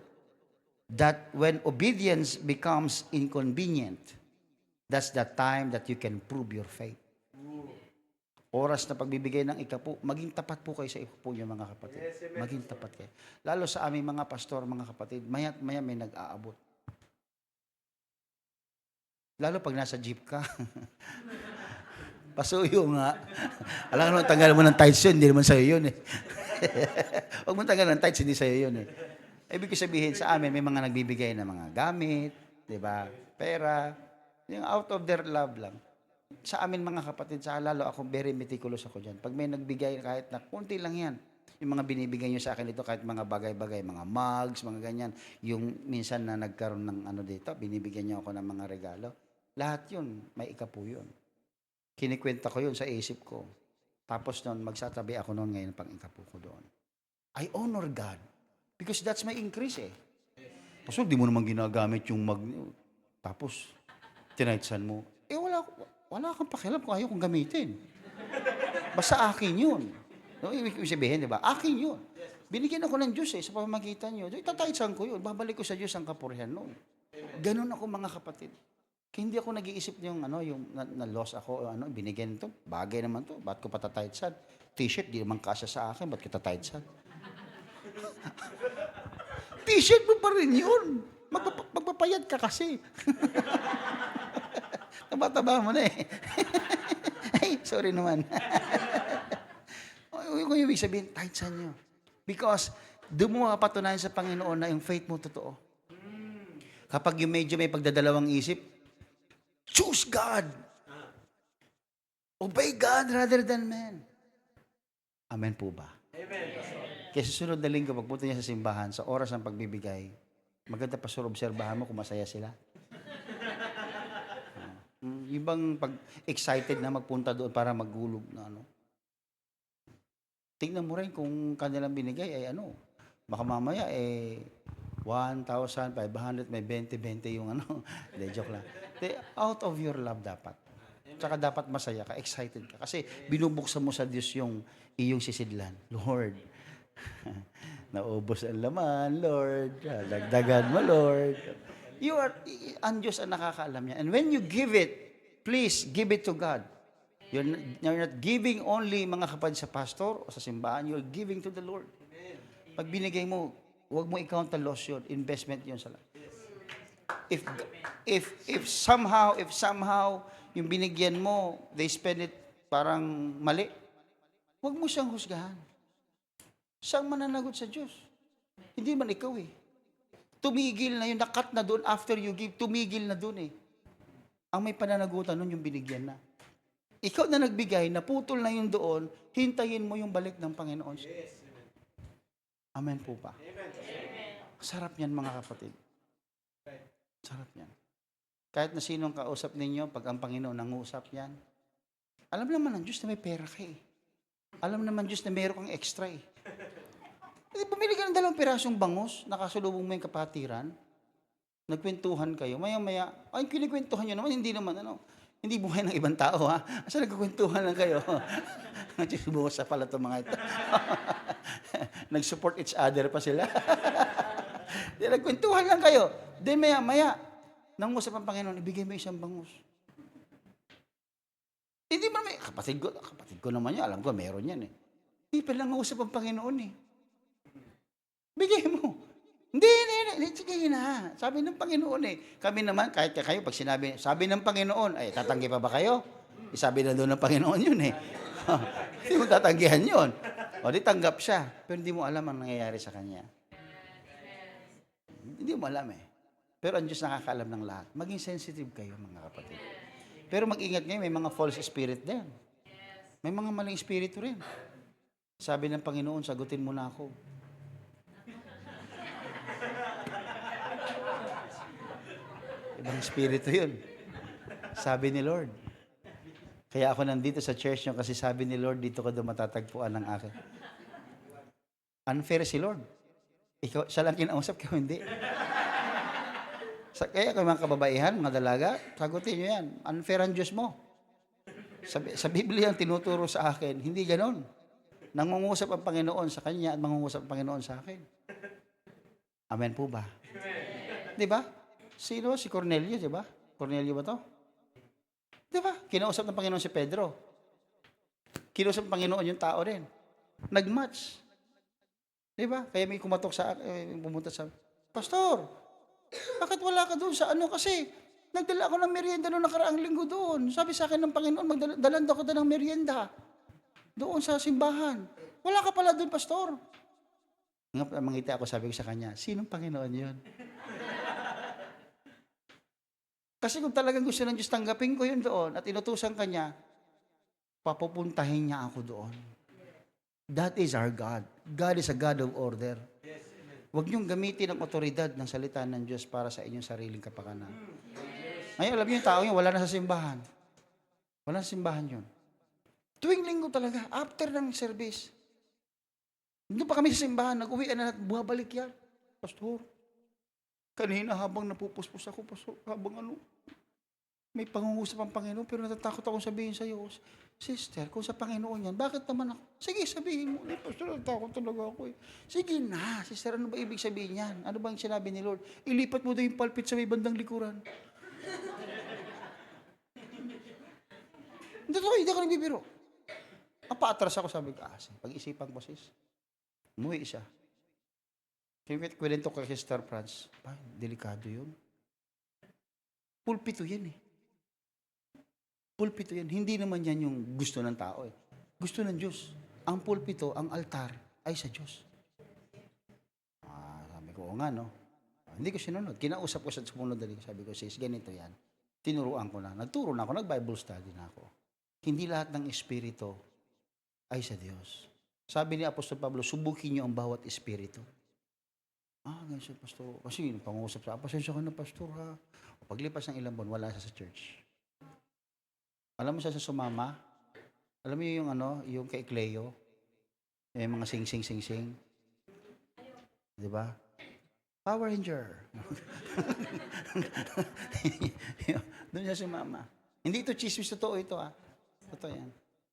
that when obedience becomes inconvenient, that's the time that you can prove your faith. Oras na pagbibigay ng ikapu, maging tapat po kayo sa ikapu niyo mga kapatid. Maging tapat kayo. Lalo sa aming mga pastor, mga kapatid, maya may nag-aabot. Lalo pag nasa jeep ka. Pasuyo nga. Alam mo, tanggal mo ng tights yun, hindi naman sa'yo yun eh. Huwag mo tanggal ng tights, hindi sa'yo yun eh. Ibig sabihin sa amin, may mga nagbibigay ng mga gamit, di ba? Pera, yung out of their love lang. Sa amin mga kapatid, sa lalo ako, very meticulous ako dyan. Pag may nagbigay, kahit na kunti lang yan, yung mga binibigay nyo sa akin dito, kahit mga bagay-bagay, mga mugs, mga ganyan, yung minsan na nagkaroon ng ano dito, binibigyan nyo ako ng mga regalo. Lahat yun, may ikapu yun. Kinikwenta ko yun sa isip ko. Tapos noon, magsatabi ako noon ngayon pang ikapu ko doon. I honor God. Because that's my increase eh. Tapos di mo naman ginagamit yung tapos, tinaitsan mo. Eh wala kang pakialam kung ayaw kong gamitin. Basta akin yun. No, ibig sabihin, di ba? Akin yun. Binigyan ako ng Diyos eh, sa pamamagitan nyo. Tataitsan ko yun. Babalik ko sa Diyos ang kapurihan noon. Ganun ako mga kapatid. Kaya hindi ako nag-iisip yung na-loss ako, binigyan ito. Bagay naman to. Ba't ko patataitsan? T-shirt, di naman kasya sa akin. Ba't kita taitsan? T-shirt mo pa rin yun. Magpapayad ka kasi. Taba-taba mo na eh. Ay, sorry naman. Kung ibig sabihin, taitsan nyo. Because doon mo mapatunayan sa Panginoon na yung faith mo totoo. Kapag yung medyo may pagdadalawang isip, choose God. Obey God rather than man. Amen po ba? Amen. Kaya sa sunod na linggo, pagpunta niya sa simbahan, sa oras ng pagbibigay, maganda pa obserbahan mo kung masaya sila. Yung bang pag-excited na magpunta doon para maggulog na ano. Tingnan mo rin kung kanilang binigay ay baka mamaya 1,500, may 20-20 yung Hindi, joke lang. Out of your love dapat. Tsaka dapat masaya ka, excited ka. Kasi binubuksan mo sa Diyos yung iyong sisidlan. Lord, naubos ang laman, Lord. Dagdagan mo, Lord. Ang Diyos ang nakakaalam niya. And when you give it, please give it to God. You're not giving only mga kapatid sa pastor o sa simbahan, you're giving to the Lord. Pag binigay mo, huwag mo i-count na loss yun. Investment yun sa lahat. If somehow yung binigyan mo, they spend it parang mali, huwag mo siyang husgahan. Siyang mananagot sa Diyos. Hindi man ikaw eh. Tumigil na yun, nakat na doon after you give, tumigil na doon eh. Ang may pananagutan nun yung binigyan na. Ikaw na nagbigay, naputol na yun doon, hintayin mo yung balik ng Panginoon. Amen po pa. Sarap niyan mga kapatid. Sarap niyan. Kahit na sinong kausap ninyo, pag ang Panginoon nangusap yan, alam naman ng Diyos na may pera ka eh. Alam naman Diyos na meron kang extra eh. Bumili ka ng 2 pirasong bangus, nakasulubong mo yung kapatiran, nagkwentuhan kayo, maya-maya, ay kinikwentuhan nyo naman, hindi buhay ng ibang tao ha. Asa nagkukwentuhan lang kayo? Nagsusubusa pala itong mga ito. Nag-support each other pa sila. Nagkwentuhan lang kayo. Then maya-maya, nangusap ang Panginoon, ibigay mo isang bangus. Hindi mo naman, kapatid ko naman yan, alam ko, meron yan eh. Hindi pa lang nangusap ang Panginoon eh. Bigay mo. Hindi, sige na. Sabi ng Panginoon eh. Kami naman, kahit kayo, pag sabi ng Panginoon, ay, tatanggi pa ba kayo? Sabi na doon ng Panginoon yun eh. Hindi mo tatanggihan yun. O, di tanggap siya. Pero hindi mo alam ang nangyayari sa kanya. Hindi mo alam eh. Pero ang Diyos nakakaalam ng lahat. Maging sensitive kayo, mga kapatid. Pero mag-ingat ngayon, may mga false spirit din. May mga maling espiritu rin. Sabi ng Panginoon, sagutin mo na ako. Ibang espiritu yun. Sabi ni Lord. Kaya ako nandito sa church nyo kasi sabi ni Lord, dito ka daw matatagpuan ng akin. Unfair si Lord. Siya lang kinausap, kayo hindi. Kaya kayo mga kababaihan, mga dalaga, sagutin nyo yan. Unfair ang Diyos mo. Sa Biblia ang tinuturo sa akin, hindi ganon. Nangungusap ang Panginoon sa kanya at mangungusap ang Panginoon sa akin. Amen po ba? Di ba? Sino? Si Cornelio, di ba? Cornelio ba to? Di ba? Kinausap ng Panginoon si Pedro. Kinausap ng Panginoon yung tao rin. Nag-match. Di ba? Kaya may kumatok sa pumunta sa, Pastor, bakit wala ka doon sa kasi Nagdala ako ng merienda noong nakaraang linggo doon. Sabi sa akin ng Panginoon, magdalan ako doon ng merienda. Doon sa simbahan. Wala ka pala doon, pastor. Mangiti ako, sabi ko sa kanya, sinong Panginoon yun? Kasi kung talagang gusto ng Diyos, tanggapin ko yun doon at inutusan kanya, papupuntahin niya ako doon. That is our God. God is a God of order. Huwag niyong gamitin ang otoridad ng salita ng Diyos para sa inyong sariling kapakanan. Ngayon, alam niyo yung tao yun, wala na sa simbahan. Wala sa simbahan yun. Tuwing linggo talaga, after ng service. Doon pa kami sa simbahan, nag-uwi na at bumabalik yan. Pastor, kanina habang napupuspos ako, pastor, habang may pangungusap ang Panginoon, pero natatakot akong sabihin sa iyo, sister, kung sa Panginoon yan, bakit naman ako? Sige, sabihin mo. Pastor, natatakot talaga ako eh. Sige na, sister, ano ba ibig sabihin yan? Ano bang sinabi ni Lord? Ilipat mo daw yung pulpit sa may bandang likuran. Hindi ako nagbibiro. Ang paatras ako, sabi ko, pag-isipan ko, sis. Umuwi siya. Kwento kay Sister Franz, delikado yun. Pulpito yan eh. Pulpito yan. Hindi naman yan yung gusto ng tao eh. Gusto ng Diyos. Ang pulpito, ang altar, ay sa Diyos. Sabi ko, nga no. Hindi ko sinunod. Kinausap ko sa sumunod dali. Sabi ko, sis, ganito yan. Tinuruan ko na. Nagturo na ako. Nag-Bible study na ako. Hindi lahat ng espiritu ay sa Diyos. Sabi ni Apostol Pablo, subukin niyo ang bawat espiritu. Ganyan siya, pastor. Kasi pangusap sa pasensya ka na, pastor, ha? Paglipas ng ilang buwan, wala siya sa church. Alam mo siya sa sumama? Alam mo yung yung kay Cleo? Yung mga sing-sing. Di ba? Power Ranger. Doon siya sumama. Hindi ito chismis, totoo ito, ha? Totoo yan.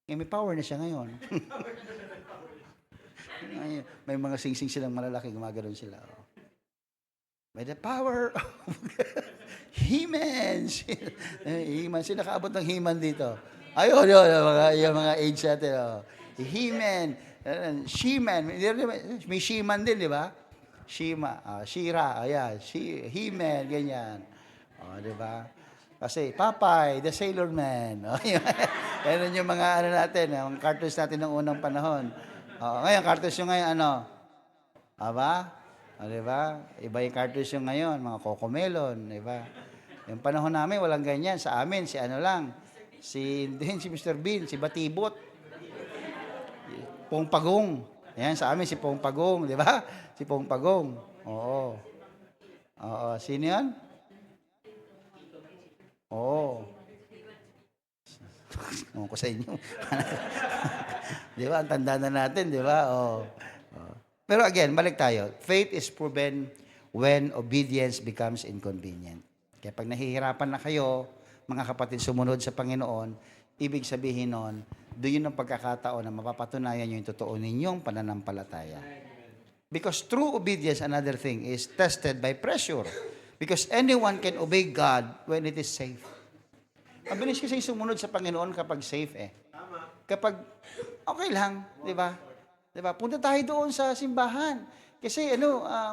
May power na siya ngayon. May mga sing-sing silang malalaki, gumagano'n sila. By the power of He-Man. He-Man. Sino nakaabot ng He-Man dito? Ayun, yung mga age natin. He-Man. She-Man. May She-Man din, di ba? She-Ra. Ayan. He-Man. Ganyan. Di ba? Kasi Popeye, the Sailor Man. Yan yung mga natin, mga cartoons natin ng unang panahon. Ngayon, cartoons yung ngayon, Aba? Diba? Iba yung cartoons yung ngayon, mga Cocomelon, diba? Yung panahon namin, walang ganyan. Sa amin, si si Mr. Bean, si Batibot. Pong Pagong. Yan, sa amin, si Pong Pagong, diba? Si Pong Pagong. Oo. Sino yan? Oo. Ewan ko sa inyo. Di ba? Ang tanda na natin, di ba? Pero again, balik tayo. Faith is proven when obedience becomes inconvenient. Kaya pag nahihirapan na kayo, mga kapatid, sumunod sa Panginoon, ibig sabihin nun, doon yung pagkakataon na mapapatunayan nyo yung totoo ninyong pananampalataya. Because true obedience, another thing, is tested by pressure. Because anyone can obey God when it is safe. Mabilis kasi sumunod sa Panginoon kapag safe eh. Kapag okay lang, di ba? Di ba? Punta tayo doon sa simbahan. Kasi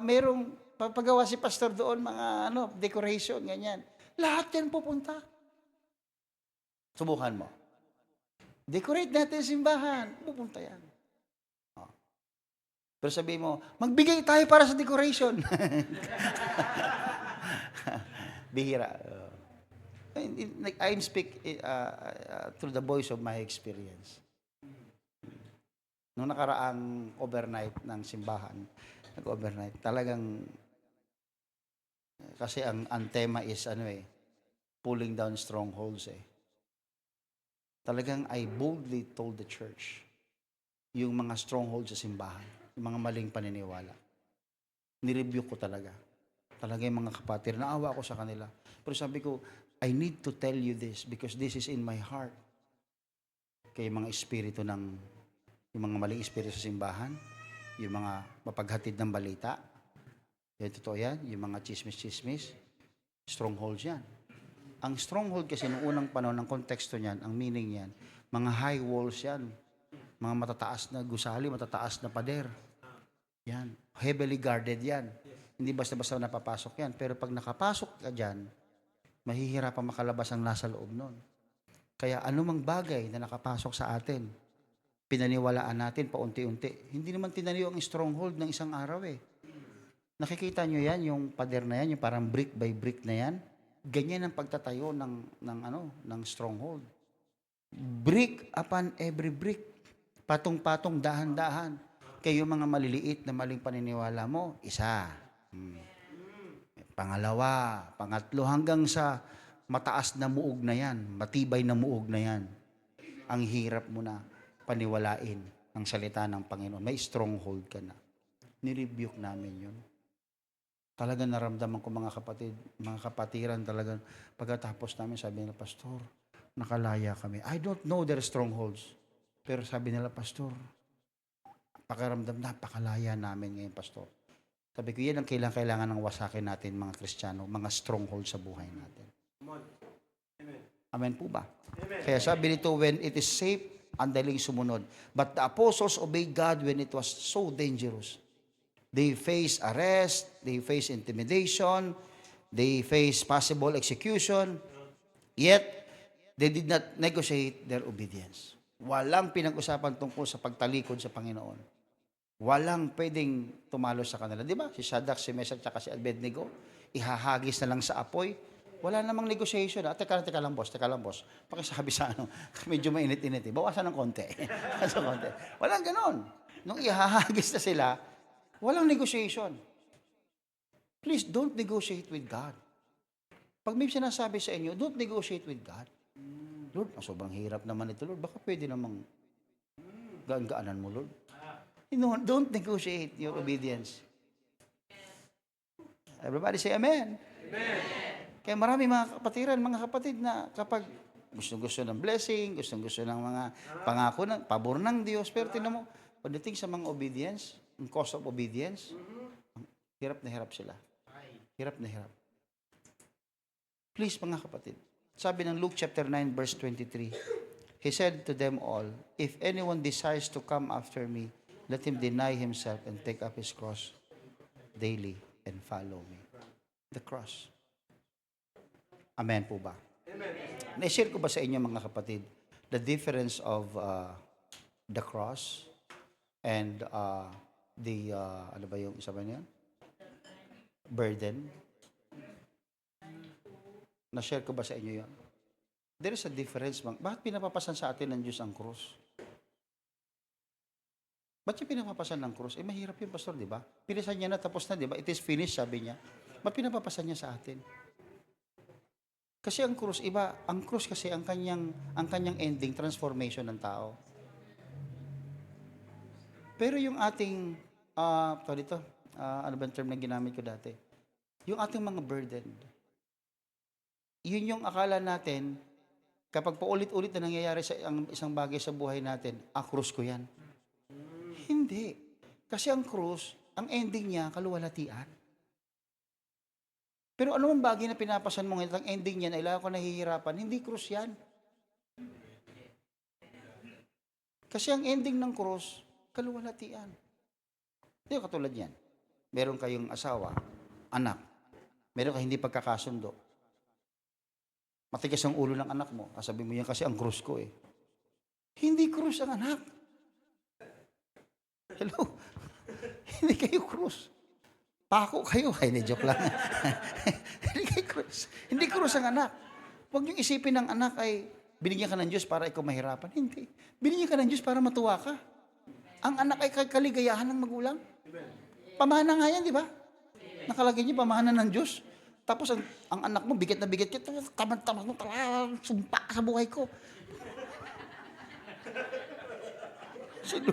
merong papagawa si pastor doon, mga decoration, ganyan. Lahat yan pupunta. Subukan mo. Decorate natin simbahan. Pupunta yan. Pero sabihin mo, magbigay tayo para sa decoration. Bihira. I speak through the voice of my experience. Noong nakaraang overnight ng simbahan, nag-overnight, talagang, kasi ang tema is, pulling down strongholds Talagang I boldly told the church, yung mga strongholds sa simbahan, yung mga maling paniniwala. Nireview ko talaga. Talaga yung mga kapatid, naawa ako sa kanila. Pero sabi ko, I need to tell you this because this is in my heart. Kaya mga espiritu yung mga maling espiritu sa simbahan, yung mga mapaghatid ng balita, yan, totoo yan, yung mga chismis-chismis, strongholds yan. Ang stronghold kasi noong unang panahon, ng konteksto niyan, ang meaning yan, mga high walls yan, mga matataas na gusali, matataas na pader. Yan, heavily guarded yan. Hindi basta-basta napapasok yan. Pero pag nakapasok ka dyan, mahihirapan makalabas ang nasa loob nun. Kaya anumang bagay na nakapasok sa atin, pinaniwalaan natin paunti-unti. Hindi naman tinayo ang stronghold ng isang araw eh. Nakikita nyo yan, yung pader na yan, yung parang brick by brick na yan. Ganyan ang pagtatayo ng stronghold. Brick upon every brick. Patong-patong, dahan-dahan. Kaya yung mga maliliit na maling paniniwala mo, isa. Pangalawa, pangatlo, hanggang sa mataas na muog na yan, matibay na muog na yan. Ang hirap mo na paniwalain ang salita ng Panginoon. May stronghold ka na. Nirebuke namin yun. Talaga naramdaman ko mga kapatid, mga kapatiran talaga. Pagkatapos namin, sabi nila, Pastor, nakalaya kami. I don't know their strongholds. Pero sabi nila, Pastor, pakiramdam, napakalaya namin ngayon, Pastor. Sabi ko, yan ang kailangan ng wasakin natin, mga Kristiyano, mga stronghold sa buhay natin. Amen. Amen po ba? Amen. Kaya sabi nito, when it is safe, ang daling sumunod. But the apostles obeyed God when it was so dangerous. They faced arrest, they faced intimidation, they faced possible execution, yet they did not negotiate their obedience. Walang pinag-usapan tungkol sa pagtalikod sa Panginoon. Walang pwedeng tumalo sa kanila. Di ba? Si Shadrach, si Meshach, at si Abednego, ihahagis na lang sa apoy. Wala namang negotiation. Teka lang, boss. Pakisabi sa medyo mainit-init. Bawasan ng konti. Walang ganon. Nung ihahagis na sila, walang negotiation. Please, don't negotiate with God. Pag may sinasabi sa inyo, don't negotiate with God. Lord, sobrang hirap naman ito, Lord. Baka pwede namang gaan-gaanan mo, Lord. No, don't negotiate your obedience. Everybody say amen. Amen. Kaya marami mga kapatiran, mga kapatid na kapag gusto ng blessing, gusto ng mga pangako, pabor ng Diyos, pero tinan mo, pagdating sa mga obedience, ang cost of obedience, hirap na hirap sila. Hirap na hirap. Please, mga kapatid, sabi ng Luke chapter 9, verse 23, He said to them all, if anyone desires to come after me, let him deny himself and take up his cross daily and follow me. The cross. Amen po ba? Amen. Na-share ko ba sa inyo mga kapatid the difference of the cross and ano ba yung isa ba niyan? Burden. Na-share ko ba sa inyo yun? There is a difference. Bakit pinapapasan sa atin ng Diyos ang krus? Ba't yung pinapapasan ng krus? Mahirap yun, Pastor, di ba? Pinisan niya na, tapos na, di ba? It is finished, sabi niya. Ba't pinapapasan niya sa atin? Kasi ang krus, iba. Ang krus kasi, ang kanyang ending, transformation ng tao. Pero yung ating, ano ba yung term na ginamit ko dati? Yung ating mga burden. Yun yung akala natin, kapag paulit-ulit na nangyayari sa isang bagay sa buhay natin, krus ko yan. Hindi. Kasi ang krus, ang ending niya, kaluwalhatian. Pero ano man bagay na pinapasan mo ngayon, ang ending niya, na ko nahihirapan, hindi krus yan. Kasi ang ending ng krus, kaluwalhatian. Hindi katulad yan. Meron kayong asawa, anak. Meron kayong hindi pagkakasundo. Matigas ang ulo ng anak mo. Sabi mo yan kasi ang krus ko eh. Hindi krus ang anak. Hello? Hindi kayo krus. Pako kayo. Ay, joke lang. Hindi kayo krus. Hindi krus ang anak. Huwag niyong isipin ng anak ay binigyan ka ng Diyos para ikaw mahirapan. Hindi. Binigyan ka ng Diyos para matuwa ka. Ang anak ay kaligayahan ng magulang. Pamana nga yan, di ba? Nakalagay niyo, pamana ng Diyos. Tapos ang anak mo, bigat na bigat ka. Tamad-tamad mo, sumpa ka sa buhay ko.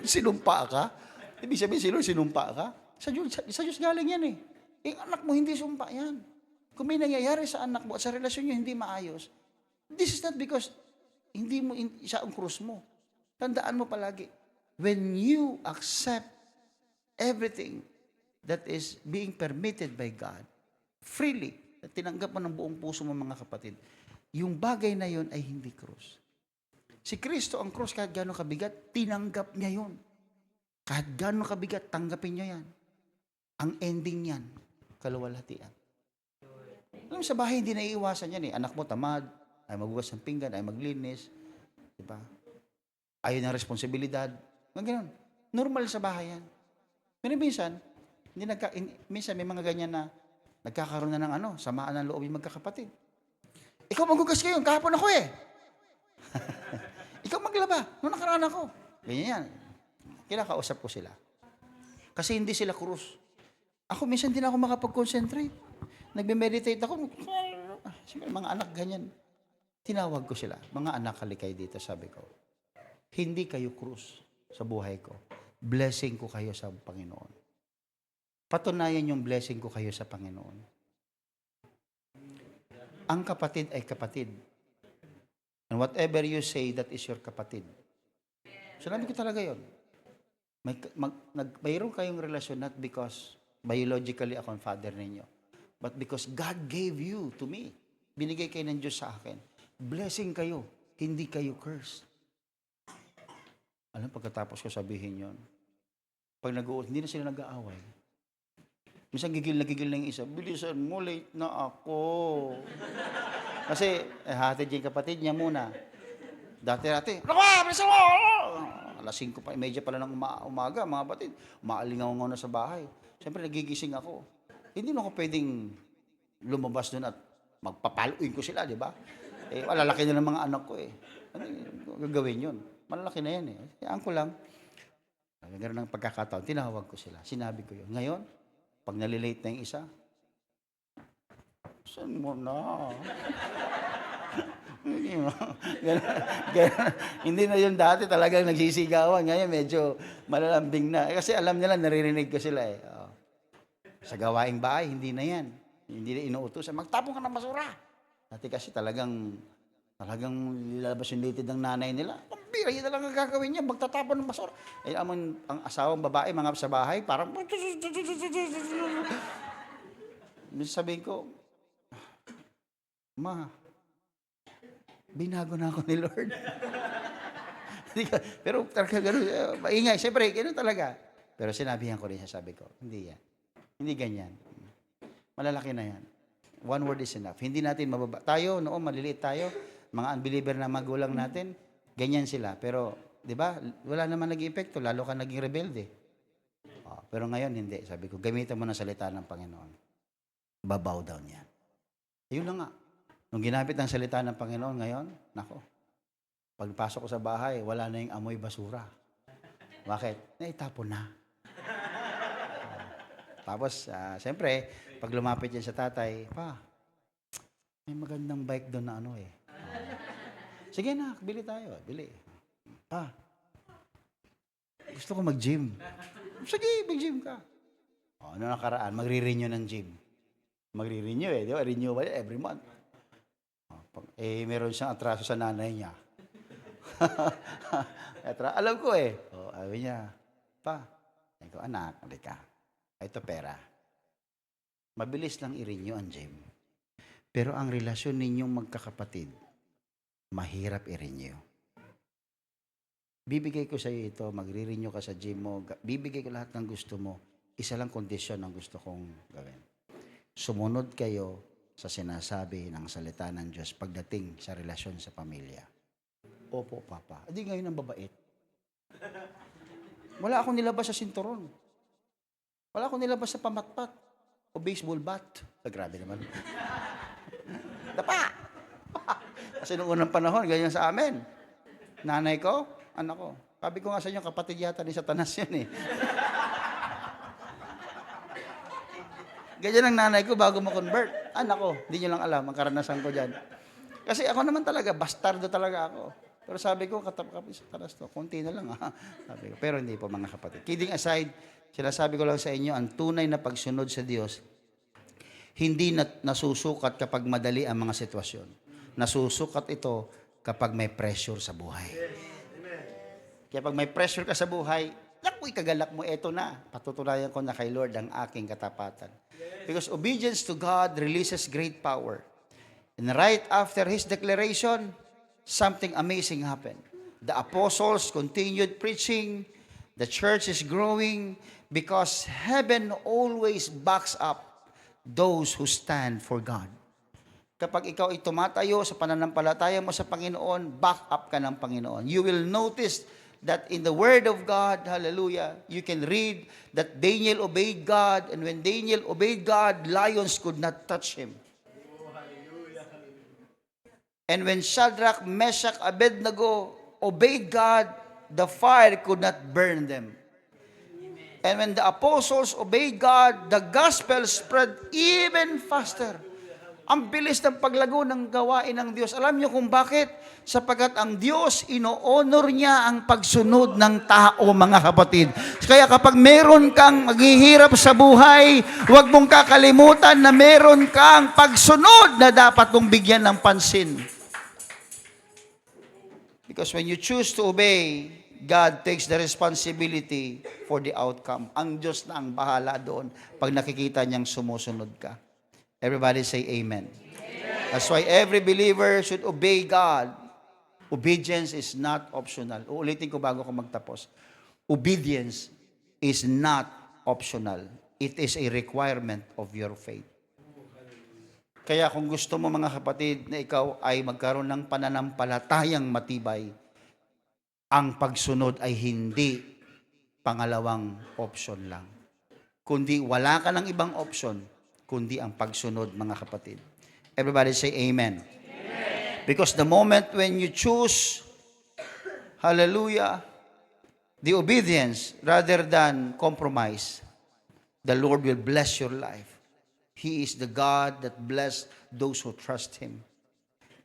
Sinumpa ka? Ibig sabihin, si Lord, sinumpa ka? Sa Diyos galing yan eh. Ang anak mo, hindi sumpa yan. Kung may nangyayari sa anak mo at sa relasyon nyo hindi maayos, this is not because hindi mo siya ang krus mo. Tandaan mo palagi, when you accept everything that is being permitted by God, freely, tinanggap mo ng buong puso mo mga kapatid, yung bagay na yon ay hindi krus. Si Kristo, ang krus, kahit gano'ng kabigat, tinanggap niya yon. Kahit gano'ng kabigat, tanggapin niya yan. Ang ending niyan, kaluwalhatian. Alam mo, sa bahay hindi naiiwasan yan eh. Anak mo tamad, ay maghugas ng pinggan, ay maglinis. Di ba? Ayaw ng responsibilidad. Mga ganun. Normal sa bahay yan. Pero minsan, minsan may mga ganyan na nagkakaroon na ng samaan ng loob yung magkakapatid. Ikaw maghugas ngayon, kahapon ako eh. Ikaw maglaba, nung nakaraan ako. Ganyan yan. Kinakausap ko sila. Kasi hindi sila krus. Ako minsan din ako makapag-concentrate. Nagme-meditate ako. Siyempre, mga anak ganyan. Tinawag ko sila. Mga anak, halikay dito, sabi ko. Hindi kayo krus sa buhay ko. Blessing ko kayo sa Panginoon. Patunayan yung blessing ko kayo sa Panginoon. Ang kapatid ay kapatid. And whatever you say, that is your kapatid. Sinabi ko talaga yun. Mayroon kayong relasyon not because biologically ako ang father ninyo, but because God gave you to me. Binigay kayo ng Diyos sa akin. Blessing kayo, hindi kayo cursed. Alam, pagkatapos ko sabihin yon, pag hindi na sila nag-aaway. Minsan gigil na yung isa, bilisan mo, late na ako. Kasi, hatid yung kapatid niya muna. Dati, bilisan mo! Alas 5 pa, medya pala ng umaga, mga kapatid. Maalingaw na sa bahay. Siyempre, nagigising ako. Hindi na ako pwedeng lumabas doon at magpapaluin ko sila, di ba? Malalaki na ng mga anak ko eh. Ano gagawin yun? Malalaki na yan eh. Kaya ko lang, nagkaroon ng pagkakataon, tinawag ko sila. Sinabi ko yun. Ngayon, pag nalilate na yung isa, saan mo na? Hindi na yun dati talagang nagsisigawan. Ngayon medyo malalambing na. Kasi alam nila, naririnig ko sila eh. Sa gawaing bahay, hindi na yan. Hindi na inuutosan. Magtapon ka ng basura. Dati kasi talagang lalabas yung litid ng nanay nila. Pambira, yun na lang ang gagawin niya. Magtatapon ng basura. Ang asawang babae, mga sa bahay, parang sabihin ko, Ma, binago na ako ni Lord. Pero talaga gano'n, maingay. Siyempre, gano'n talaga. Pero sinabihan ko rin siya, sabi ko, hindi yan. Hindi ganyan. Malalaki na yan. One word is enough. Hindi natin mababa. Tayo, noon, maliliit tayo, mga unbeliever na magulang natin, ganyan sila. Pero, di ba, wala naman naging epekto, lalo ka naging rebelde. Pero ngayon, hindi. Sabi ko, gamitan mo ng salita ng Panginoon. Babow down yan. Ayun na nga. Nung ginamit ang salita ng Panginoon ngayon, nako, pagpasok ko sa bahay, wala na yung amoy basura. Bakit? Naitapon na. Tapos, siyempre, pag lumapit yan sa tatay, Pa, may magandang bike doon na sige na, bili tayo. Bili. Pa, gusto ko mag-gym. Sige, mag-gym ka. Ano nakaraan? Magre-renew ng gym. Magre-renew di ba? Renewal every month. Meron siyang atraso sa nanay niya. Alam ko sabi niya, Pa, sabi ko, anak, halika. Ito pera. Mabilis lang i-renew ang gym. Pero ang relasyon ninyong magkakapatid, mahirap i-renew. Bibigay ko sa iyo ito, magre-renew ka sa gym mo, bibigay ko lahat ng gusto mo, isa lang kondisyon ang gusto kong gawin. Sumunod kayo sa sinasabi ng salita ng Diyos pagdating sa relasyon sa pamilya. Opo, Papa. Hindi ngayon ang babait. Wala akong nilabas sa sinturon. Wala akong nilabas sa pamatpat o baseball bat. Grabe naman. Dapa! Kasi noong unang panahon, ganyan sa amin. Nanay ko, anak ko. Sabi ko nga sa inyo, kapatid yata ni Satanas yan Ganyan ang nanay ko bago mo-convert. Anak ko, hindi nyo lang alam ang karanasan ko dyan. Kasi ako naman talaga, bastardo talaga ako. Pero sabi ko, kapatid Satanas to, konti na lang Sabi ko, pero hindi po mga kapatid. Kidding aside, sinasabi ko lang sa inyo, ang tunay na pagsunod sa Diyos, hindi nasusukat kapag madali ang mga sitwasyon. Nasusukat ito kapag may pressure sa buhay. Kaya pag may pressure ka sa buhay, naku'y kagalak mo, eto na. Patutunayan ko na kay Lord ang aking katapatan. Because obedience to God releases great power. And right after His declaration, something amazing happened. The apostles continued preaching. The church is growing because heaven always backs up those who stand for God. kapag ikaw ay tumatayo sa pananampalataya mo sa Panginoon, back up ka ng Panginoon. You will notice that in the Word of God, hallelujah, you can read that Daniel obeyed God, and when Daniel obeyed God, lions could not touch him. And when Shadrach, Meshach, Abednego obeyed God, the fire could not burn them. And when the apostles obeyed God, the gospel spread even faster. Ang bilis ng paglago ng gawain ng Diyos. Alam niyo kung bakit? Sapagkat ang Diyos, ino-honor niya ang pagsunod ng tao, mga kapatid. Kaya kapag meron kang maghihirap sa buhay, huwag mong kakalimutan na meron kang pagsunod na dapat mong bigyan ng pansin. Because when you choose to obey, God takes the responsibility for the outcome. Ang Diyos na ang bahala doon pag nakikita niyang sumusunod ka. Everybody say amen. That's why every believer should obey God. Obedience is not optional. Uulitin ko bago ko magtapos. Obedience is not optional. It is a requirement of your faith. Kaya kung gusto mo, mga kapatid, na ikaw ay magkaroon ng pananampalatayang matibay, ang pagsunod ay hindi pangalawang option lang. Kundi wala ka ng ibang option, kundi ang pagsunod, mga kapatid. Everybody say amen. Amen. Because the moment when you choose, hallelujah, the obedience rather than compromise, the Lord will bless your life. He is the God that bless those who trust Him.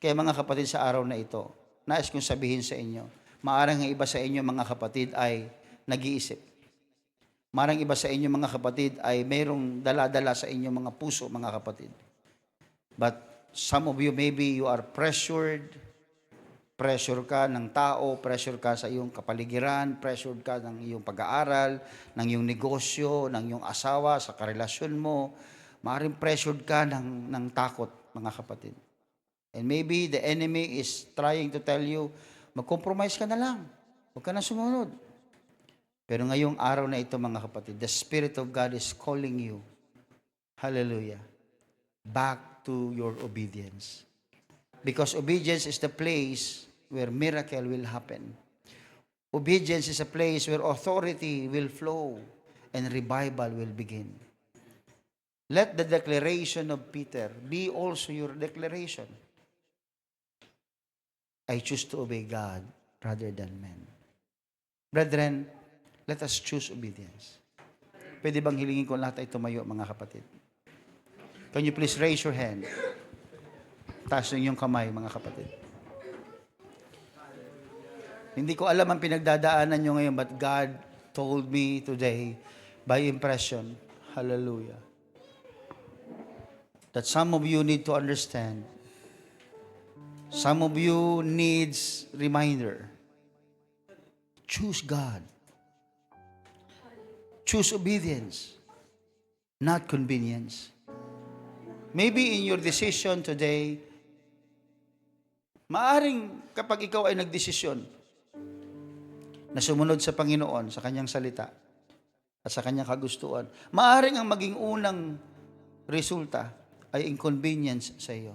Kaya mga kapatid, sa araw na ito, nais kong sabihin sa inyo, maarang ang iba sa inyo, mga kapatid, ay nag-iisip. Marang iba sa inyo, mga kapatid, ay mayroong dala-dala sa inyo mga puso, mga kapatid. But some of you, maybe you are pressured. Pressure ka ng tao, pressure ka sa iyong kapaligiran, pressure ka ng iyong pag-aaral, ng iyong negosyo, ng iyong asawa, sa karelasyon mo. Maaaring pressured ka ng takot, mga kapatid. And maybe the enemy is trying to tell you, mag-compromise ka na lang. Huwag ka na sumunod. Pero ngayong araw na ito, mga kapatid, the Spirit of God is calling you, hallelujah, back to your obedience. Because obedience is the place where miracle will happen. Obedience is a place where authority will flow and revival will begin. Let the declaration of Peter be also your declaration. I choose to obey God rather than men. Brethren, let us choose obedience. Pwede bang hilingin ko lahat ay tumayo, mga kapatid? Can you please raise your hand? Taas yung kamay, mga kapatid. Hindi ko alam ang pinagdadaanan nyo ngayon, but God told me today by impression, hallelujah, that some of you need to understand, some of you needs reminder. Choose God. Choose obedience, not convenience. Maybe in your decision today, maaring kapag ikaw ay nagdesisyon na sumunod sa Panginoon, sa Kanyang salita, at sa Kanyang kagustuhan, maaring ang maging unang resulta ay inconvenience sa iyo.